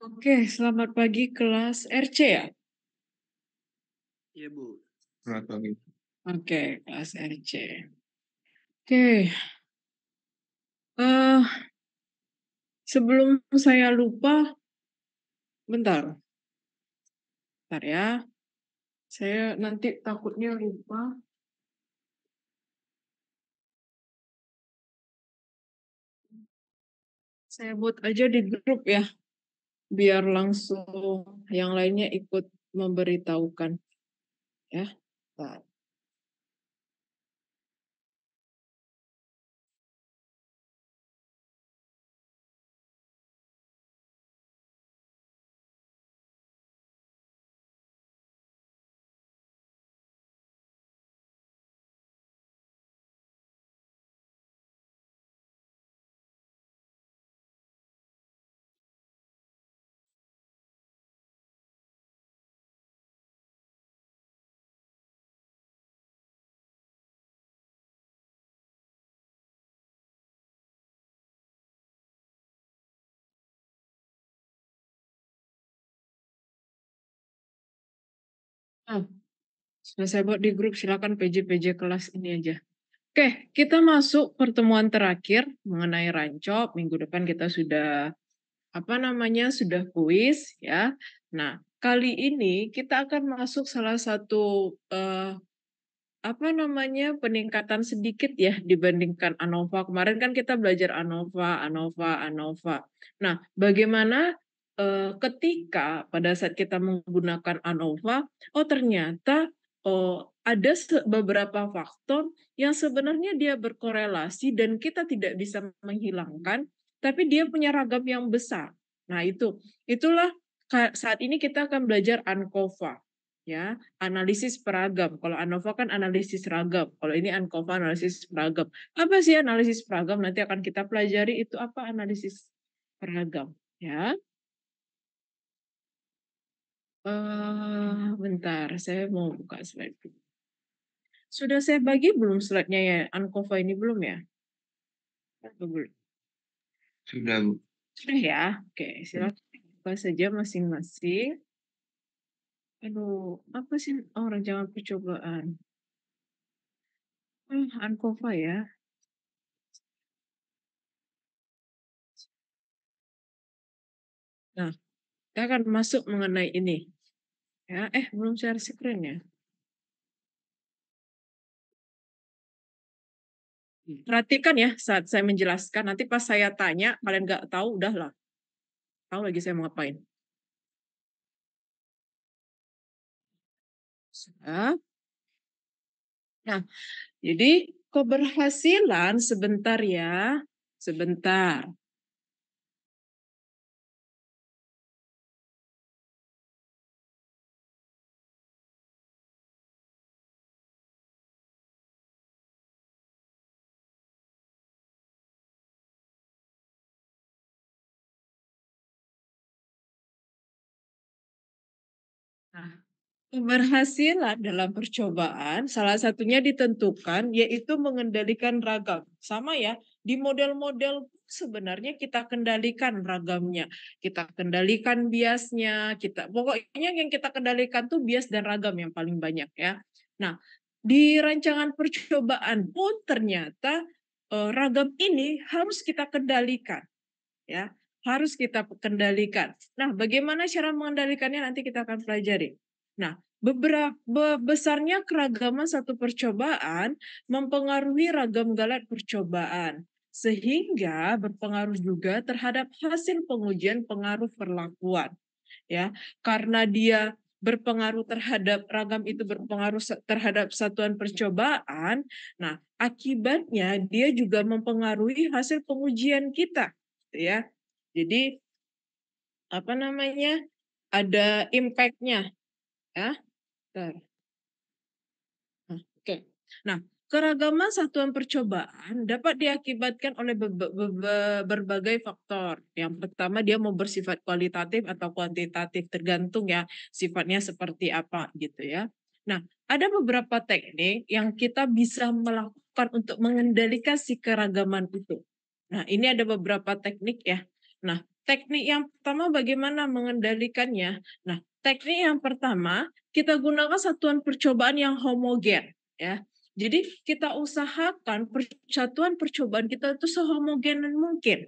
Oke, selamat pagi kelas RC ya? Iya, Bu. Selamat pagi. Oke, kelas RC. Oke, eh sebelum saya lupa, bentar, bentar ya. Saya nanti takutnya lupa. Saya buat aja di grup ya, biar langsung yang lainnya ikut memberitahukan ya. Bentar. Ah, sudah saya buat di grup, silakan PJ-PJ kelas ini aja. Oke, kita masuk pertemuan terakhir mengenai rancop. Minggu depan kita sudah sudah kuis ya. Nah, kali ini kita akan masuk salah satu peningkatan sedikit ya dibandingkan ANOVA. Kemarin kan kita belajar ANOVA, ANOVA, ANOVA. Nah, bagaimana ketika pada saat kita menggunakan ANOVA, oh ternyata ada beberapa faktor yang sebenarnya dia berkorelasi dan kita tidak bisa menghilangkan, tapi dia punya ragam yang besar. Nah, itulah saat ini kita akan belajar ANCOVA ya, analisis peragam. Kalau ANOVA kan analisis ragam. Kalau ini ANCOVA analisis peragam. Apa sih analisis peragam? Nanti akan kita pelajari itu apa analisis peragam ya. Bentar, saya mau buka slide. Sudah saya bagi belum slide-nya ya? ANCOVA ini belum ya? Atau belum? Sudah, Bu. Sudah ya? Oke, silakan buka saja masing-masing. Aduh, apa sih rancangan percobaan? ANCOVA ya. Nah, kita akan masuk mengenai ini. Ya, belum share screen ya. Perhatikan ya saat saya menjelaskan. Nanti pas saya tanya, kalian nggak tahu, udahlah. Tahu lagi saya mau ngapain. Ya. Nah, jadi keberhasilan sebentar ya. Sebentar. Nah, keberhasilan dalam percobaan salah satunya ditentukan yaitu mengendalikan ragam. Sama ya, di model-model sebenarnya kita kendalikan ragamnya. Kita kendalikan biasnya, pokoknya yang kita kendalikan tuh bias dan ragam yang paling banyak ya. Nah, di rancangan percobaan pun ternyata ragam ini harus kita kendalikan ya. Harus kita kendalikan. Nah, bagaimana cara mengendalikannya nanti kita akan pelajari. Nah, besarnya keragaman satu percobaan mempengaruhi ragam galat percobaan, sehingga berpengaruh juga terhadap hasil pengujian pengaruh perlakuan. Ya, karena dia berpengaruh terhadap ragam itu berpengaruh terhadap satuan percobaan. Nah, akibatnya dia juga mempengaruhi hasil pengujian kita, ya. Jadi ada impact-nya ya. Oke. Nah, keragaman satuan percobaan dapat diakibatkan oleh berbagai faktor. Yang pertama dia mau bersifat kualitatif atau kuantitatif tergantung ya sifatnya seperti apa gitu ya. Nah, ada beberapa teknik yang kita bisa melakukan untuk mengendalikan si keragaman itu. Nah, ini ada beberapa teknik ya. Nah, teknik yang pertama bagaimana mengendalikannya? Nah, teknik yang pertama, kita gunakan satuan percobaan yang homogen, ya. Jadi kita usahakan satuan percobaan kita itu sehomogen mungkin.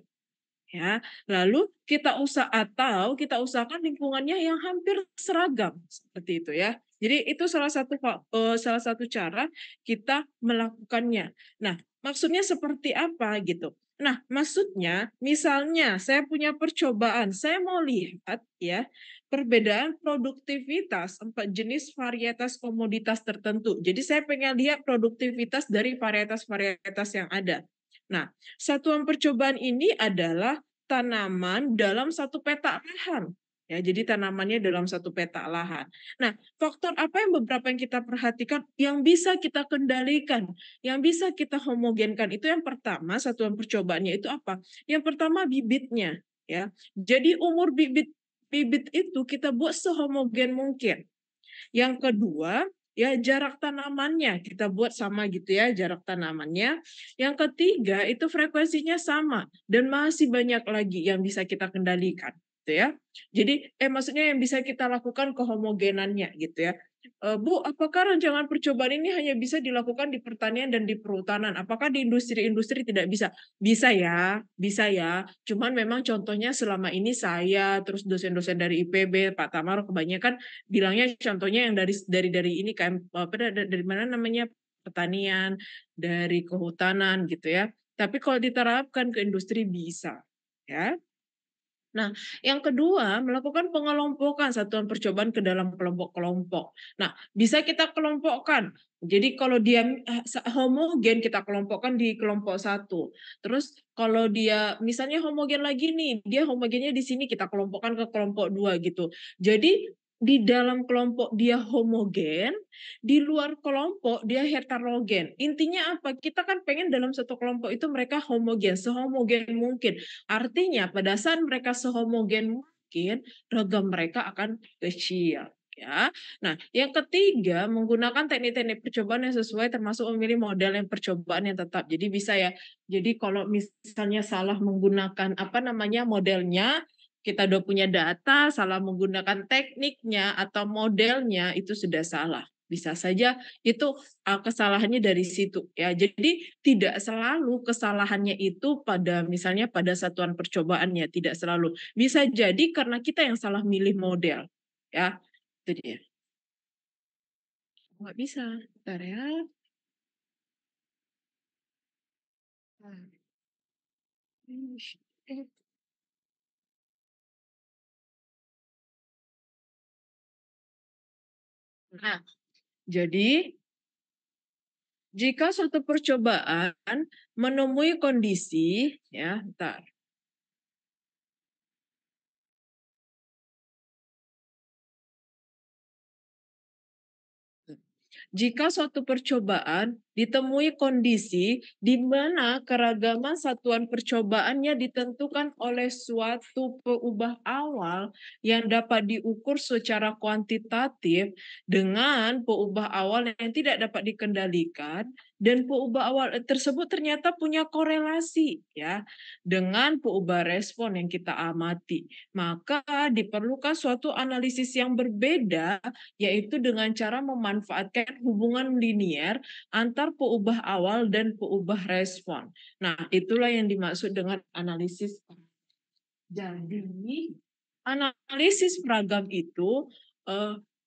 Ya, lalu kita usahakan lingkungannya yang hampir seragam, seperti itu ya. Jadi itu salah satu cara kita melakukannya. Nah, maksudnya seperti apa gitu? Nah, maksudnya misalnya saya punya percobaan, saya mau lihat ya, perbedaan produktivitas 4 jenis varietas komoditas tertentu. Jadi saya pengen lihat produktivitas dari varietas-varietas yang ada. Nah, satuan percobaan ini adalah tanaman dalam satu peta lahan. Ya, jadi tanamannya dalam satu peta lahan. Nah, faktor apa yang beberapa yang kita perhatikan yang bisa kita kendalikan, yang bisa kita homogenkan itu yang pertama satuan percobaannya itu apa? Yang pertama bibitnya, ya. Jadi umur bibit bibit itu kita buat sehomogen mungkin. Yang kedua, ya jarak tanamannya kita buat sama gitu ya jarak tanamannya. Yang ketiga itu frekuensinya sama dan masih banyak lagi yang bisa kita kendalikan gitu ya. Jadi maksudnya yang bisa kita lakukan kehomogenannya gitu ya. Bu, apakah rancangan percobaan ini hanya bisa dilakukan di pertanian dan di perhutanan? Apakah di industri-industri tidak bisa? Bisa ya. Cuman memang contohnya selama ini saya terus dosen-dosen dari IPB, Pak Tamar kebanyakan bilangnya contohnya yang dari ini kan apa dari mana namanya pertanian, dari kehutanan gitu ya. Tapi kalau diterapkan ke industri bisa, ya. Nah, yang kedua, melakukan pengelompokan satuan percobaan ke dalam kelompok-kelompok. Nah, bisa kita kelompokkan. Jadi kalau dia homogen kita kelompokkan di kelompok satu. Terus kalau dia misalnya homogen lagi nih, dia homogennya di sini kita kelompokkan ke kelompok dua gitu. Jadi di dalam kelompok dia homogen, di luar kelompok dia heterogen. Intinya apa? Kita kan pengen dalam satu kelompok itu mereka homogen, sehomogen mungkin. Artinya pada saat mereka sehomogen mungkin, ragam mereka akan kecil. Ya. Nah, yang ketiga menggunakan teknik-teknik percobaan yang sesuai termasuk memilih model yang percobaan yang tetap. Jadi bisa ya. Jadi kalau misalnya salah menggunakan apa namanya modelnya, kita udah punya data, salah menggunakan tekniknya atau modelnya itu sudah salah. Bisa saja itu kesalahannya dari situ ya. Jadi tidak selalu kesalahannya itu pada misalnya pada satuan percobaannya, tidak selalu. Bisa jadi karena kita yang salah milih model ya. Itu dia. Nggak bisa. Bentar ya. Nah, jadi jika suatu percobaan menemui kondisi ya, bentar. Jika suatu percobaan ditemui kondisi di mana keragaman satuan percobaannya ditentukan oleh suatu peubah awal yang dapat diukur secara kuantitatif dengan peubah awal yang tidak dapat dikendalikan dan peubah awal tersebut ternyata punya korelasi ya dengan peubah respon yang kita amati, maka diperlukan suatu analisis yang berbeda yaitu dengan cara memanfaatkan hubungan linier antar peubah awal dan peubah respon. Nah, itulah yang dimaksud dengan analisis. Jadi, analisis peragam itu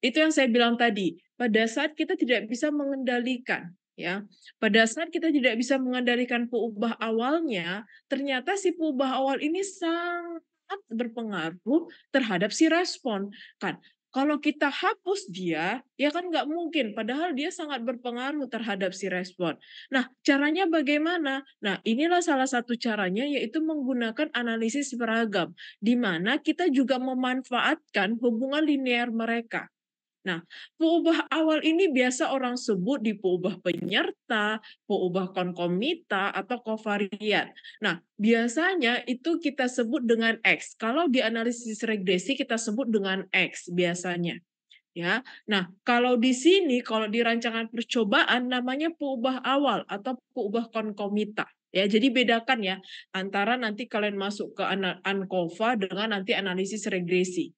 yang saya bilang tadi, pada saat kita tidak bisa mengendalikan, ya, pada saat kita tidak bisa mengendalikan peubah awalnya, ternyata si peubah awal ini sangat berpengaruh terhadap si respon. Kan, kalau kita hapus dia, ya kan nggak mungkin, padahal dia sangat berpengaruh terhadap si respon. Nah, caranya bagaimana? Nah, inilah salah satu caranya yaitu menggunakan analisis beragam, di mana kita juga memanfaatkan hubungan linear mereka. Nah, peubah awal ini biasa orang sebut di peubah penyerta, peubah konkomita, atau kovariat. Nah, biasanya itu kita sebut dengan X. Kalau di analisis regresi kita sebut dengan X biasanya. Ya, nah kalau di sini, kalau di rancangan percobaan namanya peubah awal atau peubah konkomita. Ya, jadi bedakan ya antara nanti kalian masuk ke ANCOVA dengan nanti analisis regresi.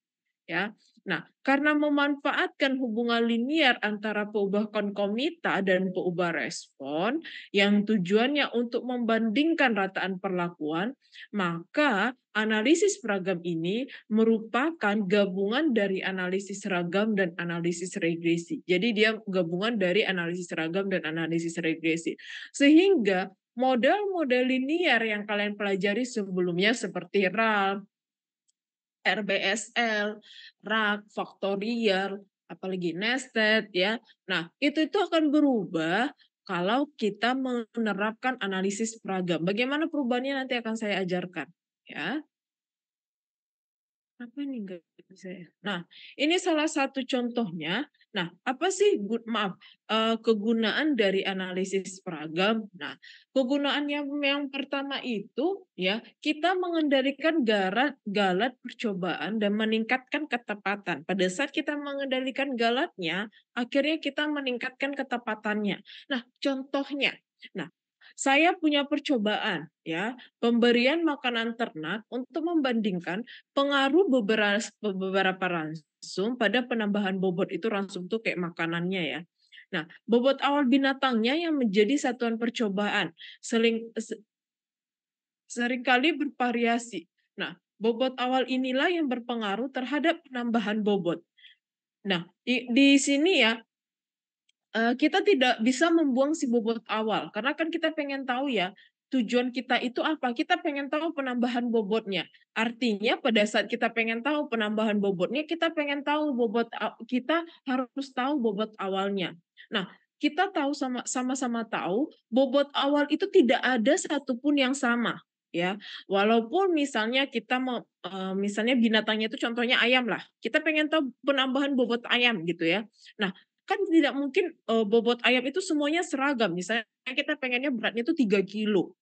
Ya. Nah, karena memanfaatkan hubungan linier antara peubah konkomita dan peubah respon yang tujuannya untuk membandingkan rataan perlakuan, maka analisis seragam ini merupakan gabungan dari analisis seragam dan analisis regresi. Jadi dia gabungan dari analisis seragam dan analisis regresi. Sehingga model-model linier yang kalian pelajari sebelumnya seperti RAL, RBSL, RAG, faktorial, apalagi nested ya. Nah, itu akan berubah kalau kita menerapkan analisis seragam. Bagaimana perubahannya nanti akan saya ajarkan ya. Apa nih nggak bisa ya? Nah, ini salah satu contohnya. Nah, apa sih kegunaan dari analisis seragam? Nah, kegunaan yang pertama itu ya, kita mengendalikan galat percobaan dan meningkatkan ketepatan. Pada saat kita mengendalikan galatnya, akhirnya kita meningkatkan ketepatannya. Nah, contohnya. Nah, saya punya percobaan ya, pemberian makanan ternak untuk membandingkan pengaruh beberapa ransum pada penambahan bobot. Itu ransum tuh kayak makanannya ya. Nah, bobot awal binatangnya yang menjadi satuan percobaan seringkali bervariasi. Nah, bobot awal inilah yang berpengaruh terhadap penambahan bobot. Nah, di sini ya, kita tidak bisa membuang si bobot awal, karena kan kita pengen tahu ya, tujuan kita itu apa, kita pengen tahu penambahan bobotnya. Artinya pada saat kita pengen tahu penambahan bobotnya, kita pengen tahu kita harus tahu bobot awalnya. Nah, kita tahu sama-sama tahu bobot awal itu tidak ada satupun yang sama, ya. Walaupun misalnya misalnya binatangnya itu contohnya ayam lah, kita pengen tahu penambahan bobot ayam gitu ya. Nah, kan tidak mungkin, bobot ayam itu semuanya seragam. Misalnya kita pengennya beratnya itu 3 kilo,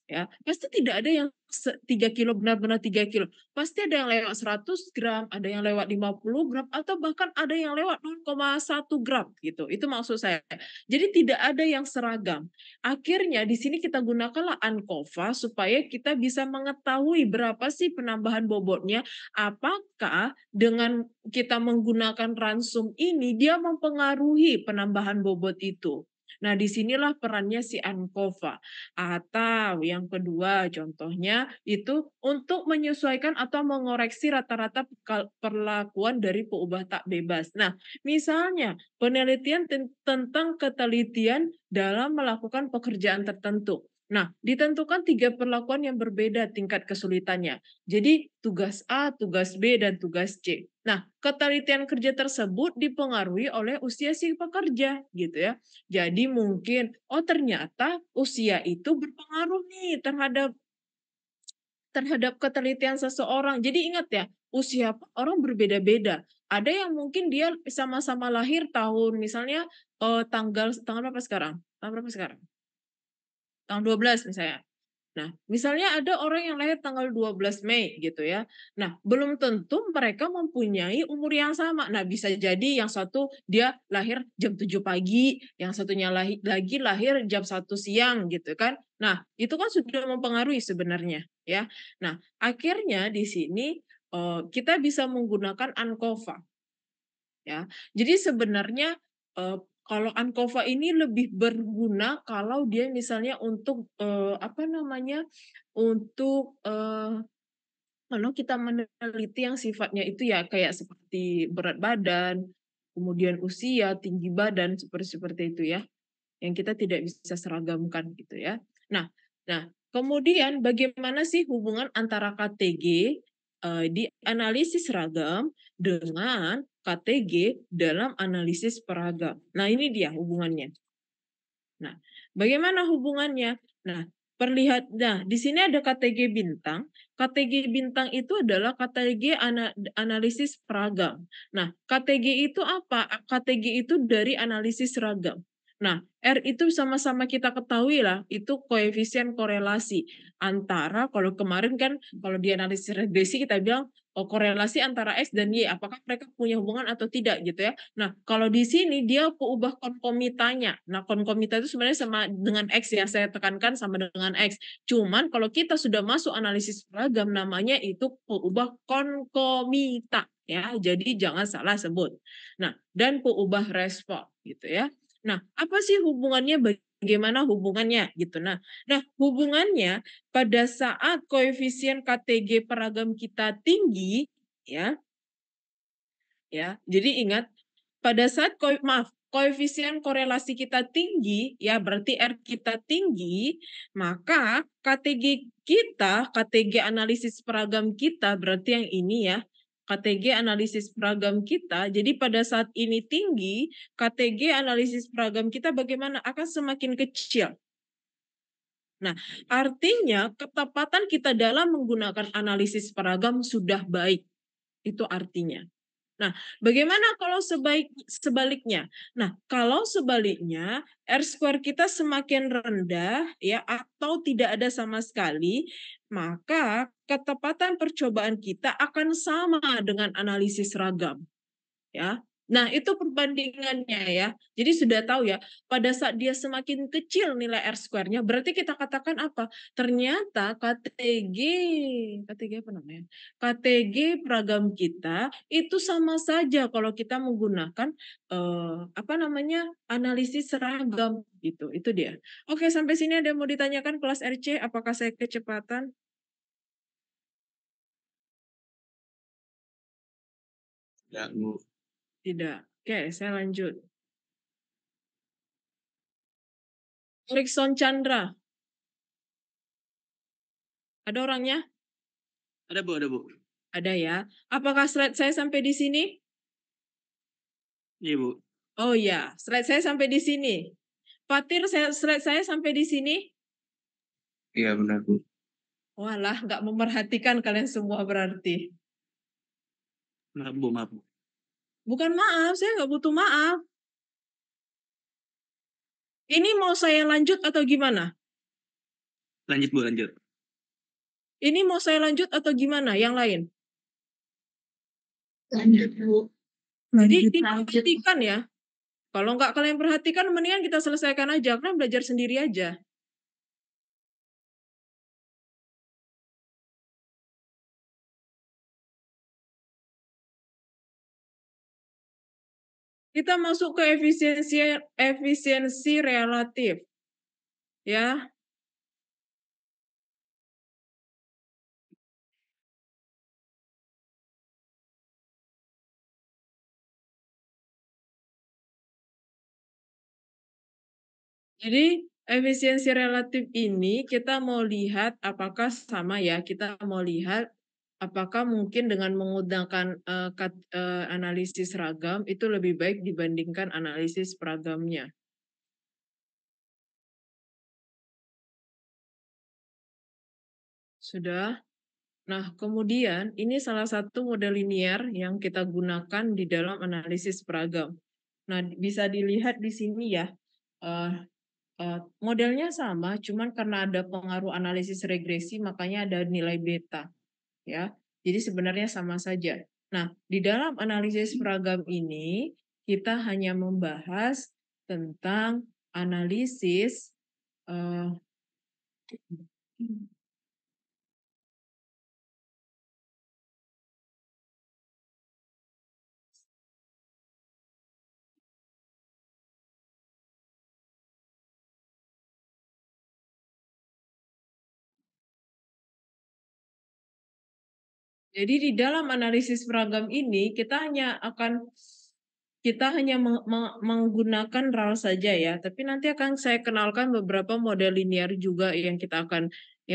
ya. Pasti tidak ada yang 3 kilo, benar-benar 3 kilo. Pasti ada yang lewat 100 gram, ada yang lewat 50 gram, atau bahkan ada yang lewat 0,1 gram, gitu. Itu maksud saya. Jadi tidak ada yang seragam. Akhirnya di sini kita gunakanlah ANCOVA supaya kita bisa mengetahui berapa sih penambahan bobotnya, apakah dengan kita menggunakan ransum ini, dia mempengaruhi penambahan bobot itu. Nah, disinilah perannya si ANCOVA. Atau yang kedua contohnya itu untuk menyesuaikan atau mengoreksi rata-rata perlakuan dari peubah tak bebas. Nah, misalnya penelitian tentang ketelitian dalam melakukan pekerjaan tertentu. Nah, ditentukan 3 perlakuan yang berbeda tingkat kesulitannya. Jadi tugas A, tugas B, dan tugas C. Nah, ketelitian kerja tersebut dipengaruhi oleh usia si pekerja gitu ya. Jadi mungkin, oh ternyata usia itu berpengaruh nih terhadap terhadap ketelitian seseorang. Jadi ingat ya, usia orang berbeda-beda. Ada yang mungkin dia sama-sama lahir tahun misalnya, tanggal tanggal berapa sekarang? Tanggal berapa sekarang? Tanggal 12 misalnya. Nah, misalnya ada orang yang lahir tanggal 12 Mei gitu ya. Nah, belum tentu mereka mempunyai umur yang sama. Nah, bisa jadi yang satu dia lahir jam 7 pagi, yang satunya lagi lahir jam 1 siang gitu kan. Nah, itu kan sudah mempengaruhi sebenarnya ya. Nah, akhirnya di sini kita bisa menggunakan ANCOVA ya. Jadi sebenarnya, kalau ANCOVA ini lebih berguna kalau dia misalnya untuk, apa namanya, untuk, kalau kita meneliti yang sifatnya itu ya kayak seperti berat badan, kemudian usia, tinggi badan, seperti seperti itu ya, yang kita tidak bisa seragamkan gitu ya. Nah nah, kemudian bagaimana sih hubungan antara KTG, di analisis seragam dengan KTG dalam analisis peragam. Nah, ini dia hubungannya. Nah, bagaimana hubungannya? Nah, di sini ada KTG bintang. KTG bintang itu adalah KTG analisis peragam. Nah, KTG itu apa? KTG itu dari analisis seragam. Nah, R itu sama-sama kita ketahui lah, itu koefisien korelasi antara kalau kemarin kan kalau di analisis regresi kita bilang oh, korelasi antara X dan Y, apakah mereka punya hubungan atau tidak gitu ya. Nah, kalau di sini dia ubah konkomitannya. Nah, konkomita itu sebenarnya sama dengan X ya, saya tekankan sama dengan X. Cuman kalau kita sudah masuk analisis seragam namanya itu ubah konkomita ya. Jadi jangan salah sebut. Nah, dan ubah respon gitu ya. Nah, apa sih hubungannya? Bagaimana hubungannya gitu. Nah, hubungannya pada saat koefisien KTG peragam kita tinggi, ya, ya. Jadi ingat pada saat koefisien korelasi kita tinggi, ya berarti R kita tinggi, maka KTG kita, KTG analisis peragam kita berarti yang ini ya, KTG analisis peragam kita. Jadi pada saat ini tinggi, KTG analisis peragam kita bagaimana? Akan semakin kecil. Nah, artinya ketepatan kita dalam menggunakan analisis peragam sudah baik. Itu artinya. Nah, bagaimana kalau sebaliknya? Nah, kalau sebaliknya R square kita semakin rendah ya atau tidak ada sama sekali, maka ketepatan percobaan kita akan sama dengan analisis ragam, ya. Nah, itu perbandingannya ya. Jadi sudah tahu ya, pada saat dia semakin kecil nilai R square-nya, berarti kita katakan apa? Ternyata KTG apa namanya? KTG peragam kita itu sama saja kalau kita menggunakan apa namanya? Analisis seragam gitu. Itu dia. Oke, sampai sini ada yang mau ditanyakan kelas RC, apakah saya kecepatan? Ya, Bu. Tidak. Oke, saya lanjut. Erikson Chandra. Ada orangnya? Ada Bu, ada Bu. Ada ya. Apakah slide saya sampai di sini? Iya Bu. Oh ya, slide saya sampai di sini. Fatir, slide saya sampai di sini? Iya benar, Bu. Walah, nggak memerhatikan kalian semua berarti. Maaf Bu, maaf Bu. Bukan maaf, saya nggak butuh maaf. Ini mau saya lanjut atau gimana? Lanjut Bu, lanjut. Ini mau saya lanjut atau gimana? Yang lain? Lanjut, Bu. Jadi Lanjut. diperhatikan ya. Kalau nggak kalian perhatikan, mendingan kita selesaikan aja. Kalian belajar sendiri aja. Kita masuk ke efisiensi relatif. Ya. Jadi efisiensi relatif ini kita mau lihat apakah sama ya, kita mau lihat apakah mungkin dengan menggunakan analisis ragam itu lebih baik dibandingkan analisis peragamnya. Sudah? Nah, kemudian ini salah satu model linear yang kita gunakan di dalam analisis peragam. Nah, bisa dilihat di sini ya. eh, Modelnya sama, cuman karena ada pengaruh analisis regresi, makanya ada nilai beta. Ya, jadi sebenarnya sama saja. Nah, di dalam analisis peragam ini, kita hanya membahas tentang analisis jadi di dalam analisis peragam ini kita hanya menggunakan RAL saja ya, tapi nanti akan saya kenalkan beberapa model linear juga yang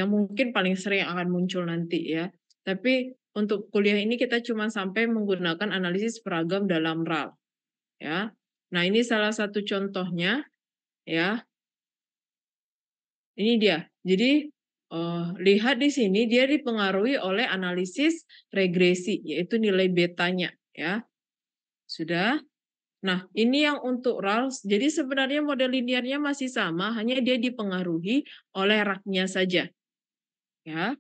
mungkin paling sering akan muncul nanti ya. Tapi untuk kuliah ini kita cuma sampai menggunakan analisis peragam dalam RAL ya. Nah, ini salah satu contohnya ya. Ini dia. Jadi lihat di sini dia dipengaruhi oleh analisis regresi, yaitu nilai betanya ya. Sudah? Nah, ini yang untuk RALS. Jadi sebenarnya model linearnya masih sama, hanya dia dipengaruhi oleh RAG-nya saja, ya.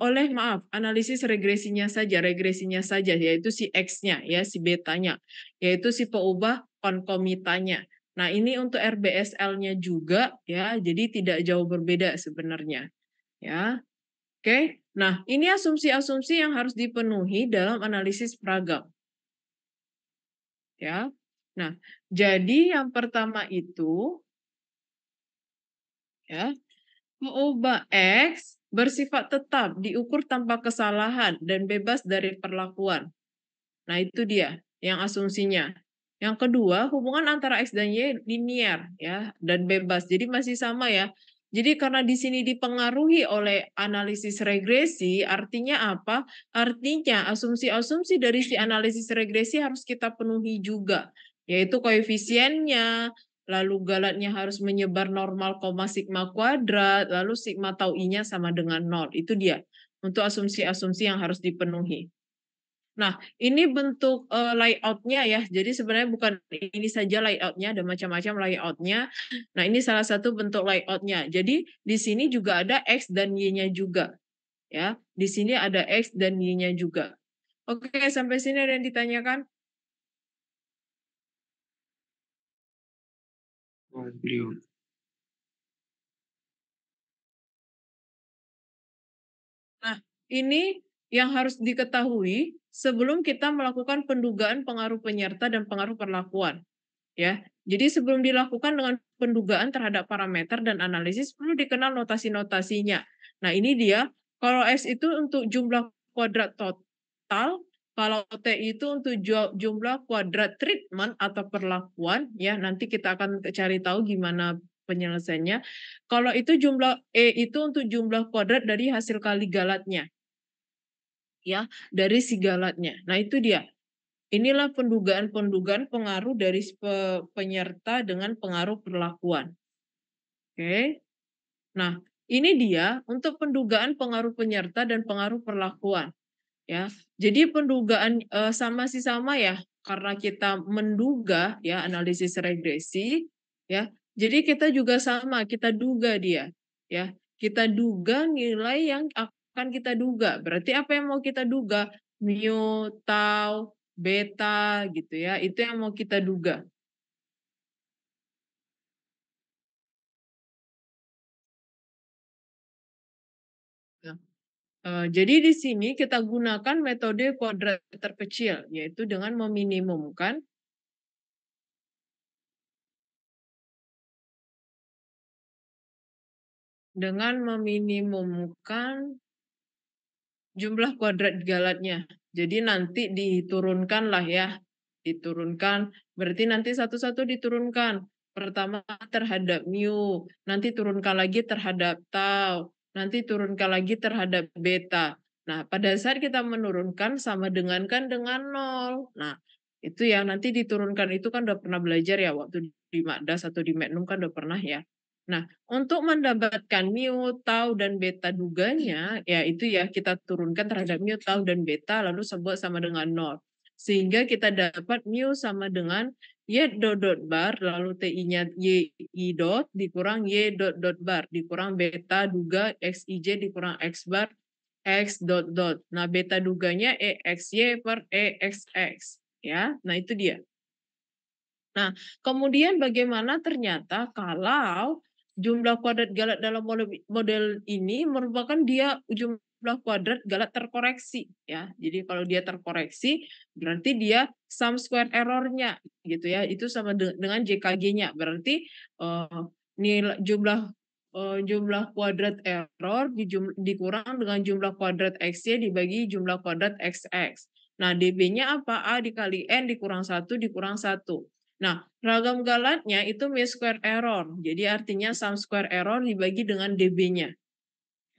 Oleh maaf, analisis regresinya saja, yaitu si X-nya, ya, si betanya, yaitu si peubah konkomitannya. Nah, ini untuk RBSL-nya juga, ya, jadi tidak jauh berbeda sebenarnya, ya. Oke, nah ini asumsi-asumsi yang harus dipenuhi dalam analisis peragam, ya. Nah, jadi yang pertama itu, ya, mengubah X bersifat tetap, diukur tanpa kesalahan, dan bebas dari perlakuan. Nah, itu dia yang asumsinya. Yang kedua, hubungan antara X dan Y linear ya dan bebas. Jadi masih sama ya. Jadi karena di sini dipengaruhi oleh analisis regresi, artinya apa? Artinya asumsi-asumsi dari si analisis regresi harus kita penuhi juga, yaitu koefisiennya, lalu galatnya harus menyebar normal koma sigma kuadrat, lalu sigma tau I-nya sama dengan 0. Itu dia untuk asumsi-asumsi yang harus dipenuhi. Nah, ini bentuk, layout-nya ya. Jadi sebenarnya bukan ini saja layout-nya, ada macam-macam layout-nya. Nah, ini salah satu bentuk layout-nya. Jadi di sini juga ada X dan Y-nya juga, ya. Di sini ada X dan Y-nya juga. Oke, sampai sini ada yang ditanyakan? Oh, beliau. Nah, ini yang harus diketahui sebelum kita melakukan pendugaan pengaruh penyerta dan pengaruh perlakuan. Ya, jadi sebelum dilakukan dengan pendugaan terhadap parameter dan analisis perlu dikenal notasi-notasinya. Nah, ini dia. Kalau S itu untuk jumlah kuadrat total, kalau T itu untuk jumlah kuadrat treatment atau perlakuan, ya nanti kita akan cari tahu gimana penyelesaiannya. Kalau itu jumlah E itu untuk jumlah kuadrat dari hasil kali galatnya, ya dari si galatnya. Nah, itu dia. Inilah pendugaan-pendugaan pengaruh dari penyerta dengan pengaruh perlakuan. Oke. Nah, ini dia untuk pendugaan pengaruh penyerta dan pengaruh perlakuan, ya. Jadi pendugaan sama sih sama ya, karena kita menduga ya analisis regresi, ya. Jadi kita juga sama, kita duga dia, ya. Kita duga nilai yang akan kita duga. Berarti apa yang mau kita duga? Mu, tau, beta gitu ya. Itu yang mau kita duga. Nah, jadi di sini kita gunakan metode kuadrat terkecil, yaitu dengan meminimumkan jumlah kuadrat galatnya. Jadi nanti diturunkan lah ya, diturunkan. Berarti nanti satu-satu diturunkan. Pertama terhadap mu, nanti turunkan lagi terhadap tau, nanti turunkan lagi terhadap beta. Nah, pada saat kita menurunkan sama dengan kan dengan 0. Nah, itu yang nanti diturunkan itu kan udah pernah belajar ya waktu di Makdas atau di Magnum kan udah pernah ya. Nah, untuk mendapatkan mu, tau, dan beta duganya, ya itu ya kita turunkan terhadap mu, tau, dan beta, lalu sebut sama dengan 0. Sehingga kita dapat mu sama dengan y dot dot bar, lalu ti-nya y i dot, dikurang y dot dot bar, dikurang beta duga xij dikurang x bar, x dot dot. Nah, beta duganya exy per exx. Ya, nah itu dia. Nah, kemudian bagaimana ternyata kalau jumlah kuadrat galat dalam model ini merupakan dia jumlah kuadrat galat terkoreksi ya. Jadi kalau dia terkoreksi berarti dia sum square error-nya gitu ya. Itu sama dengan JKG-nya. Berarti nilai jumlah kuadrat error dikurang dengan jumlah kuadrat XY dibagi jumlah kuadrat XX. Nah, DB-nya apa? A dikali N dikurang 1 dikurang 1. Nah, ragam galatnya itu mean square error. Jadi artinya sum square error dibagi dengan DB-nya.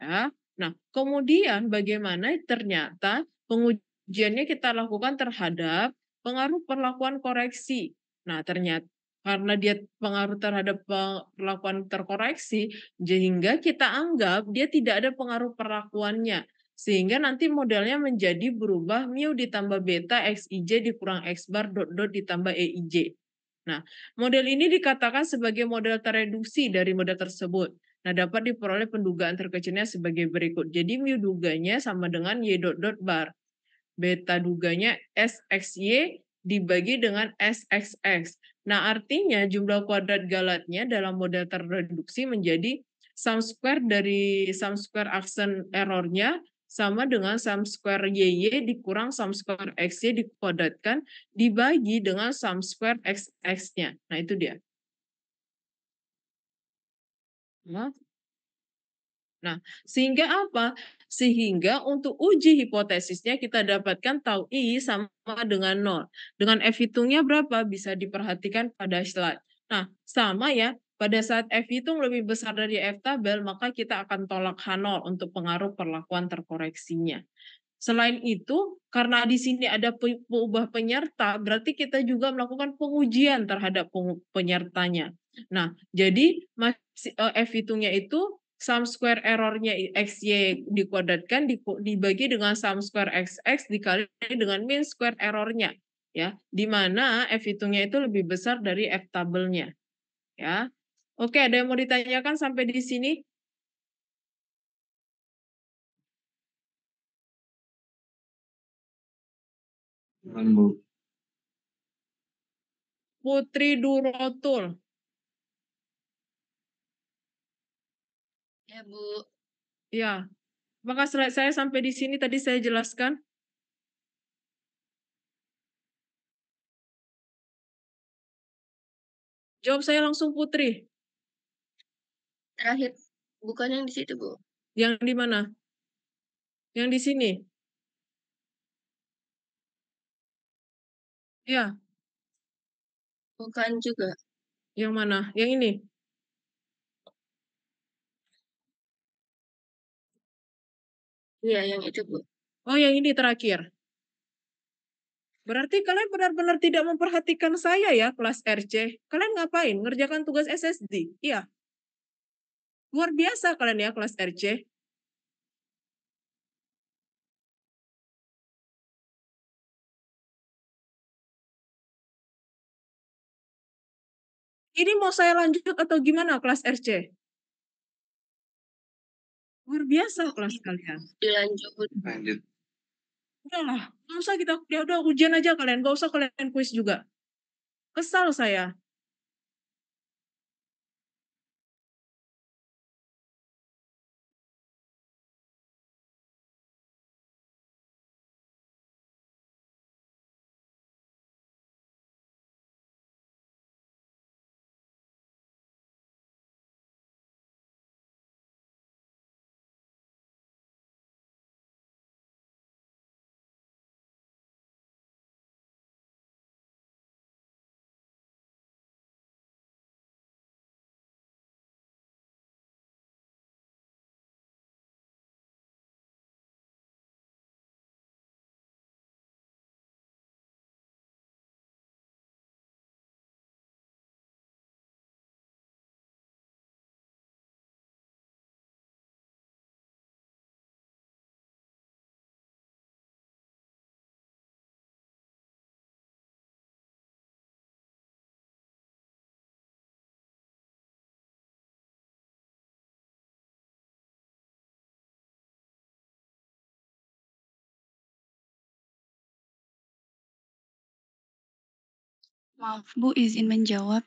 Ya. Nah, kemudian bagaimana ternyata pengujiannya kita lakukan terhadap pengaruh perlakuan koreksi. Nah, ternyata karena dia pengaruh terhadap perlakuan terkoreksi, sehingga kita anggap dia tidak ada pengaruh perlakuannya. Sehingga nanti modelnya menjadi berubah mu ditambah beta Xij dikurang X bar dot dot ditambah Eij. Nah, model ini dikatakan sebagai model tereduksi dari model tersebut. Nah, dapat diperoleh pendugaan terkecilnya sebagai berikut. Jadi mu duganya sama dengan Y dot dot bar. Beta duganya SXY dibagi dengan SXX. Nah, artinya jumlah kuadrat galatnya dalam model tereduksi menjadi sum square dari sum square aksen errornya sama dengan sum square YY dikurang sum square XY dikuadratkan dibagi dengan sum square XX-nya. Nah, itu dia. Nah, sehingga apa? Sehingga untuk uji hipotesisnya kita dapatkan tau I sama dengan 0. Dengan F hitungnya berapa? Bisa diperhatikan pada slide. Nah, sama ya. Pada saat F hitung lebih besar dari F tabel, maka kita akan tolak H0 untuk pengaruh perlakuan terkoreksinya. Selain itu, karena di sini ada penyerta, berarti kita juga melakukan pengujian terhadap penyertanya. Nah, jadi F hitungnya itu sum square errornya XY dikuadratkan dibagi dengan sum square XX dikali dengan mean square errornya. Ya, di mana F hitungnya itu lebih besar dari F tabelnya. Ya. Oke, ada yang mau ditanyakan sampai di sini? Bu. Putri Durotul. Ya, Bu. Ya, maka slide saya sampai di sini tadi saya jelaskan. Jawab saya langsung Putri. Terakhir, bukan yang di situ, Bu. Yang di mana? Yang di sini? Ya, Bukan juga. yang mana? Yang ini? Iya, yang itu, Bu. Oh, yang ini terakhir. Berarti kalian benar-benar tidak memperhatikan saya ya, kelas RC. Kalian ngapain? Ngerjakan tugas SSD? Iya. Luar biasa kalian ya, kelas RC. Ini mau saya lanjut atau gimana kelas RC? Luar biasa kelas kalian. Dilanjut. Lanjut. Udahlah, nggak usah kita, ya udah ujian aja kalian, nggak usah kalian kuis juga. Kesal saya. Maaf Bu, izin menjawab.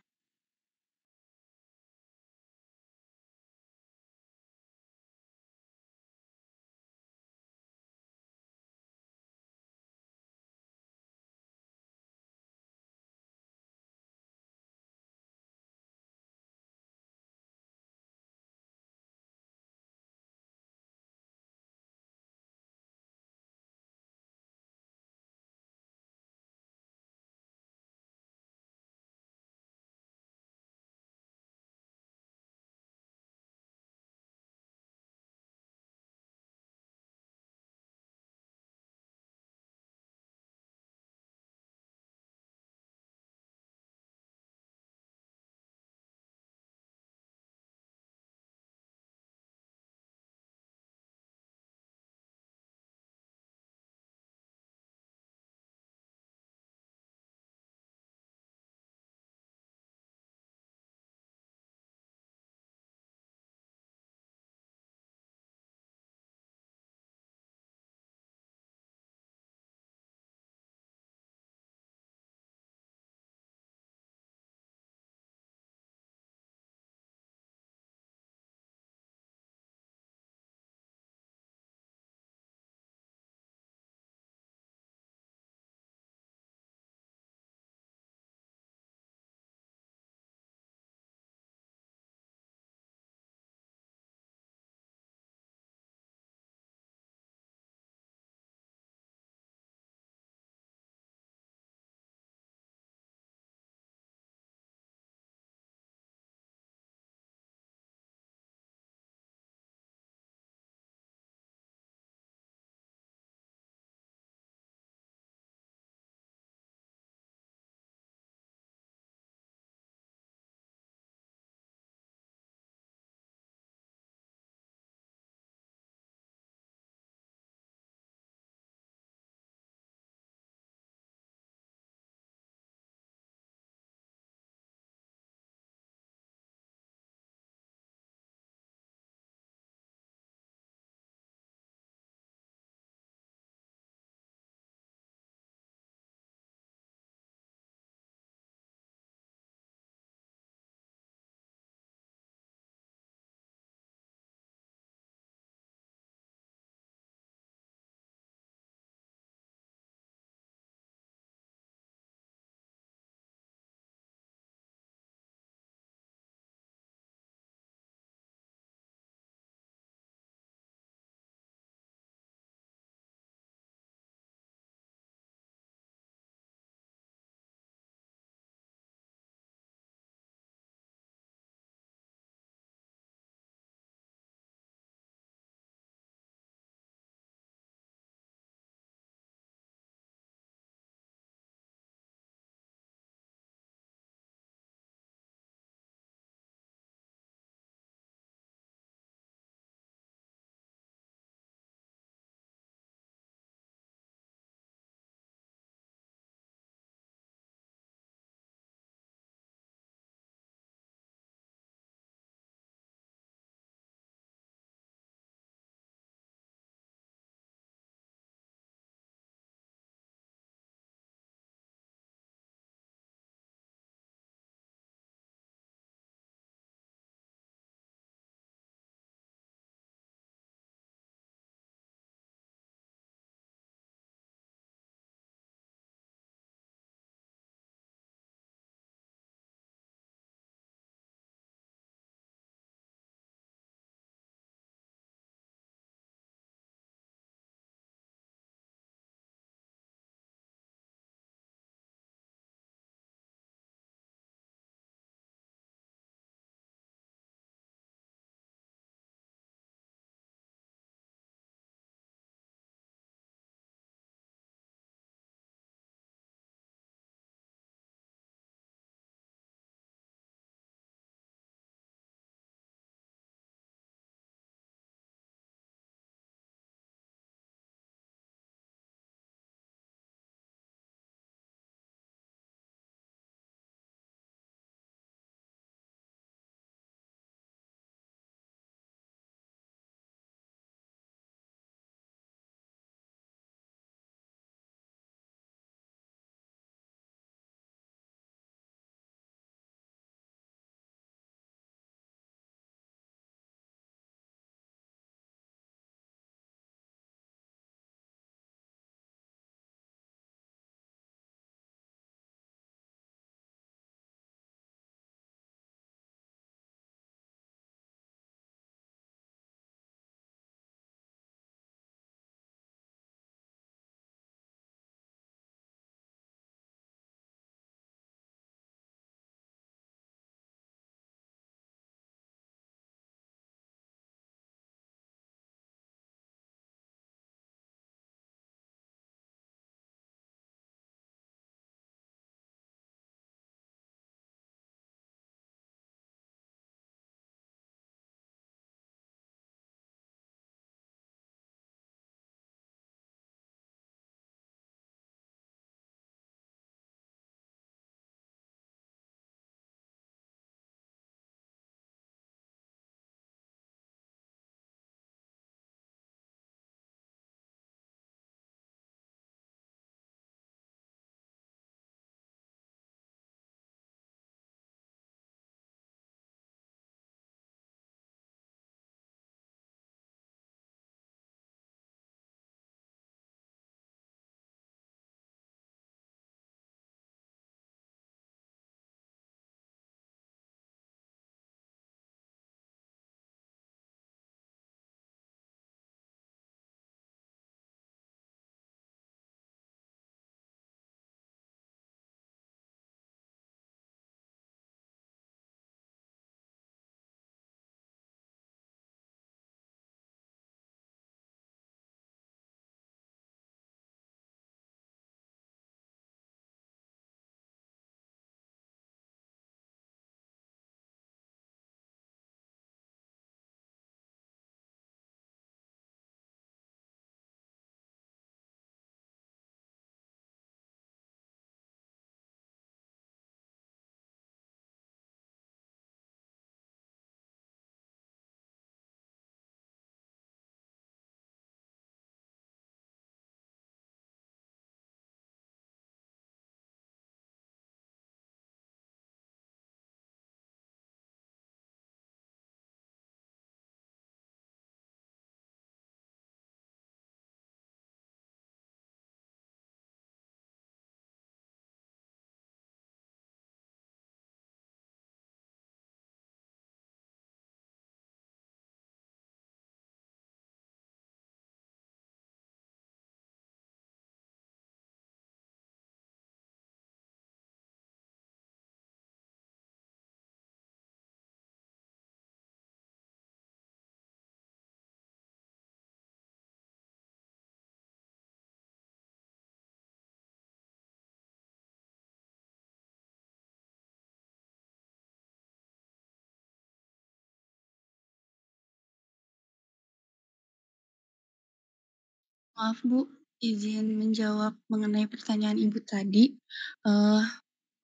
Maaf Bu, izin menjawab mengenai pertanyaan Ibu tadi.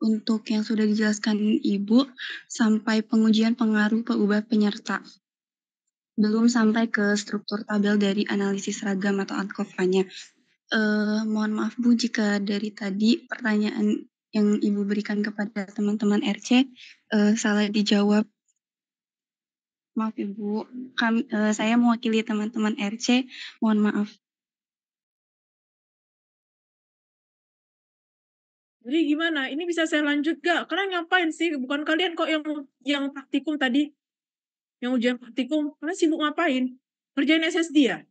Untuk yang sudah dijelaskan Ibu, sampai pengujian pengaruh peubah penyerta. Belum sampai ke struktur tabel dari analisis ragam atau ANKOVA-nya. Mohon maaf Bu, jika dari tadi pertanyaan yang Ibu berikan kepada teman-teman RC salah dijawab. Maaf Ibu, saya mewakili teman-teman RC, mohon maaf. Jadi gimana? Ini bisa saya lanjut gak? Kalian ngapain sih? Bukan kalian kok yang praktikum tadi, yang ujian praktikum. Kalian sibuk ngapain? Kerjain SSD ya?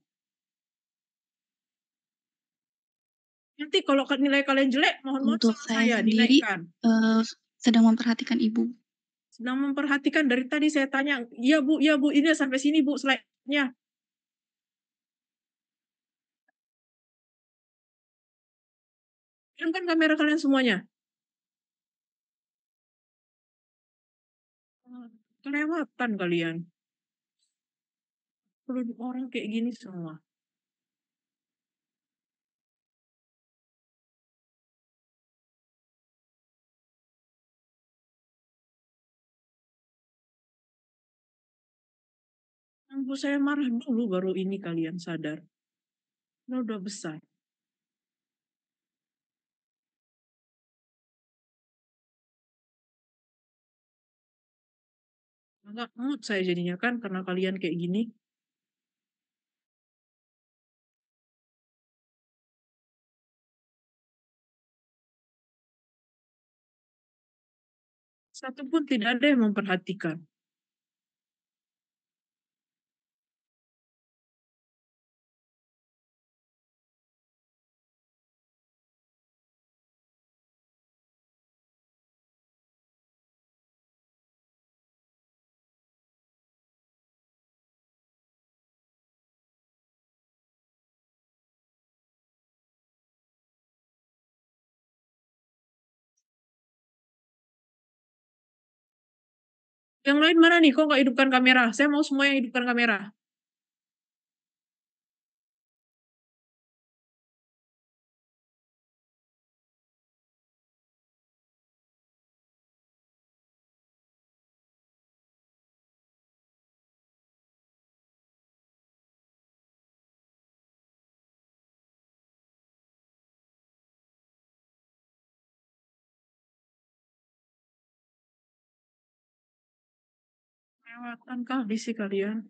Nanti kalau nilai kalian jelek, mohon Untuk sama saya saya sendiri dinaikkan. sedang memperhatikan Ibu. Sedang memperhatikan dari tadi saya tanya, iya Bu, ini sampai sini Bu slide-nya. Kirimkan kamera kalian semuanya. Kelewatan kalian. Perlu orang kayak gini semua. Ampun, saya marah dulu baru ini kalian sadar. Udah besar. Agak mood saya jadinya kan karena kalian kayak gini. Satu pun tidak ada yang memperhatikan. Yang lain mana nih? Kok nggak hidupkan kamera? Saya mau semua yang hidupkan kamera. Kelewatan kali sih kalian.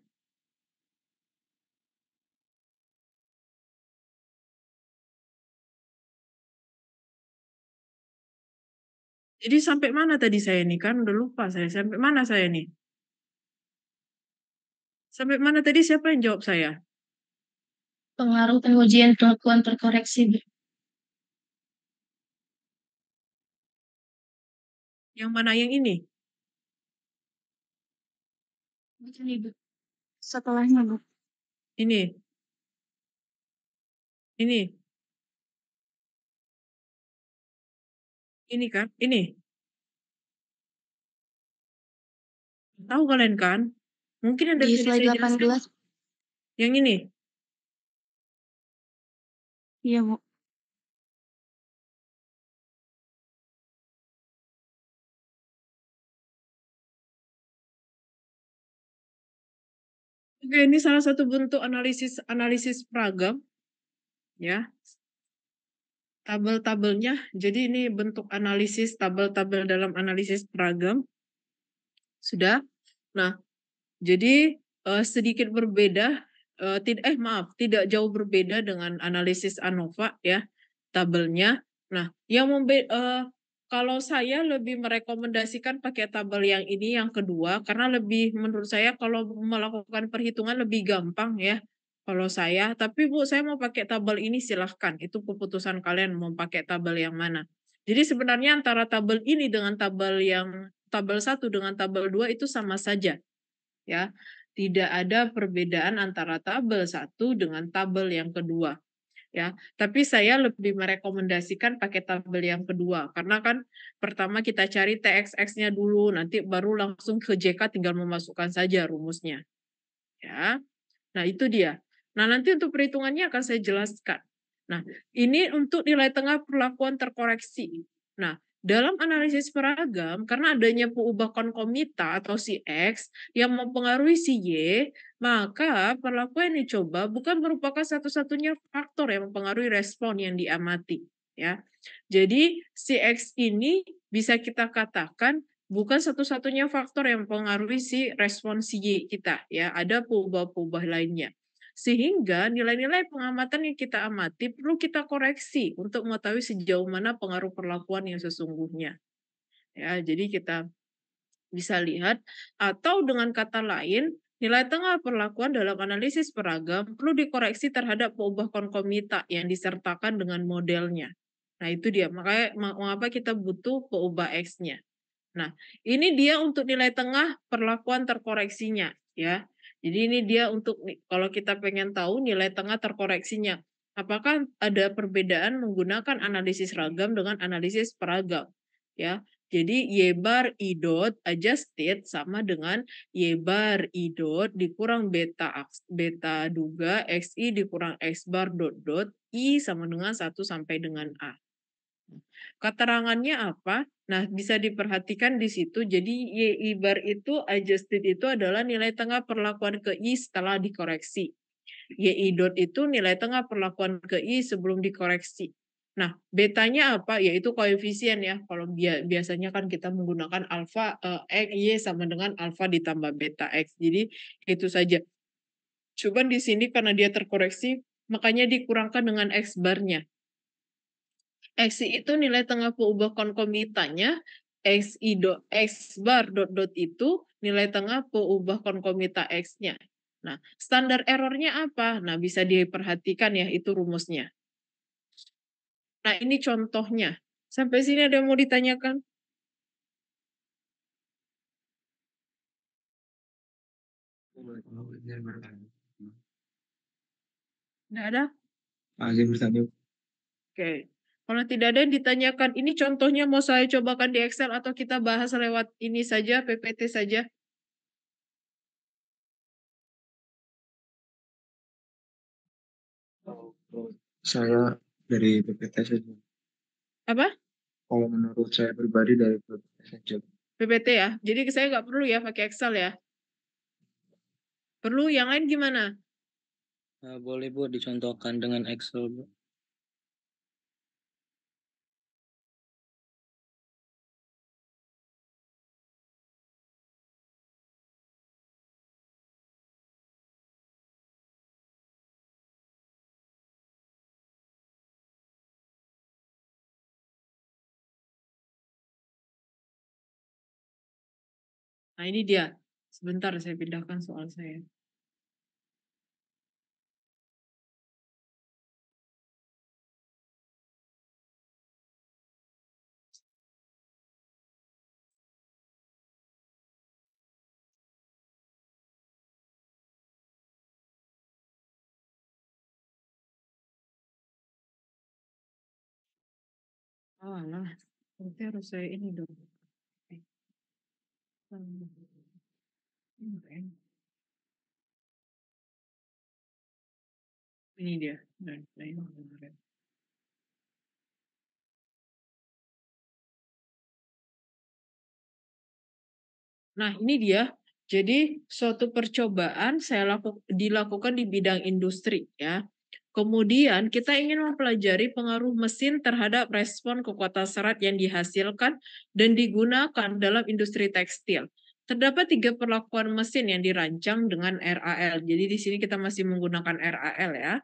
Jadi sampai mana tadi saya nih? Kan udah lupa saya. Sampai mana saya nih? Sampai mana tadi siapa yang jawab saya? Pengaruh pengujian kelakuan terkoreksi, Bu. Yang mana yang ini? Bukan Ibu. Setelahnya Bu. Ini. Ini. Ini kan? Ini. Tahu kalian kan? Mungkin yang dari Di tadi slide saya jelaskan. 18. Yang ini. Iya Bu. Oke, ini salah satu bentuk analisis peragam, ya. Tabel-tabelnya, jadi ini bentuk analisis tabel-tabel dalam analisis peragam. Sudah. Nah, jadi sedikit berbeda, tidak jauh berbeda dengan analisis ANOVA ya, tabelnya. Nah, kalau saya lebih merekomendasikan pakai tabel yang ini yang kedua, karena menurut saya kalau melakukan perhitungan lebih gampang ya, kalau saya. Tapi Bu, saya mau pakai tabel ini silahkan, itu keputusan kalian mau pakai tabel yang mana. Jadi sebenarnya antara tabel ini dengan tabel 1 dengan tabel 2 itu sama saja. Ya, tidak ada perbedaan antara tabel 1 dengan tabel yang kedua. Ya, tapi saya lebih merekomendasikan pakai tabel yang kedua karena kan pertama kita cari TXX-nya dulu, nanti baru langsung ke JK tinggal memasukkan saja rumusnya. Ya. Nah, itu dia. Nah, nanti untuk perhitungannya akan saya jelaskan. Nah, ini untuk nilai tengah perlakuan terkoreksi. Nah, dalam analisis peragam, karena adanya peubah konkomita atau si X yang mempengaruhi si Y, maka perlakuan yang dicoba bukan merupakan satu-satunya faktor yang mempengaruhi respon yang diamati. Ya, jadi si X ini bisa kita katakan bukan satu-satunya faktor yang mempengaruhi si respon si Y kita. Ya, ada peubah-peubah lainnya. Sehingga nilai-nilai pengamatan yang kita amati perlu kita koreksi untuk mengetahui sejauh mana pengaruh perlakuan yang sesungguhnya. Ya, jadi kita bisa lihat atau dengan kata lain, nilai tengah perlakuan dalam analisis peragam perlu dikoreksi terhadap peubah konkomita yang disertakan dengan modelnya. Nah, itu dia. Makanya mengapa kita butuh peubah X-nya. Nah, ini dia untuk nilai tengah perlakuan terkoreksinya, ya. Jadi ini dia untuk kalau kita pengen tahu nilai tengah terkoreksinya. Apakah ada perbedaan menggunakan analisis ragam dengan analisis peragam, ya. Jadi Y bar I dot adjusted sama dengan Y bar I dot dikurang beta duga XI dikurang X bar dot dot I sama dengan 1 sampai dengan A. Keterangannya apa? Nah, bisa diperhatikan di situ. Jadi YI bar itu adjusted itu adalah nilai tengah perlakuan ke I setelah dikoreksi. YI dot itu nilai tengah perlakuan ke I sebelum dikoreksi. Nah, betanya apa? Yaitu koefisien ya. Kalau biasanya kan kita menggunakan alfa X Y sama dengan alfa ditambah beta X. Jadi itu saja. Cuman di sini karena dia terkoreksi, makanya dikurangkan dengan X barnya. XI itu nilai tengah peubah konkomitannya, X bar dot dot itu nilai tengah peubah konkomita X-nya. Nah, standar errornya apa? Nah, bisa diperhatikan ya, itu rumusnya. Nah, ini contohnya. Sampai sini ada yang mau ditanyakan? Nggak ada? Izin bertanya. Oke. Kalau tidak ada yang ditanyakan, ini contohnya mau saya cobakan di Excel atau kita bahas lewat ini saja, PPT saja? Saya dari PPT saja. Apa? Kalau menurut saya pribadi dari PPT saja. PPT ya? Jadi saya nggak perlu ya pakai Excel ya? Perlu, yang lain gimana? Boleh Bu dicontohkan dengan Excel Bu. Nah, ini dia. Sebentar saya pindahkan soal saya. Oh, alah. Berarti harus saya ini dong. Eh, Ini dia. Nah, ini kemarin. Nah, ini dia. Jadi suatu percobaan dilakukan di bidang industri ya. Kemudian kita ingin mempelajari pengaruh mesin terhadap respon kekuatan serat yang dihasilkan dan digunakan dalam industri tekstil. Terdapat 3 perlakuan mesin yang dirancang dengan RAL. Jadi di sini kita masih menggunakan RAL ya.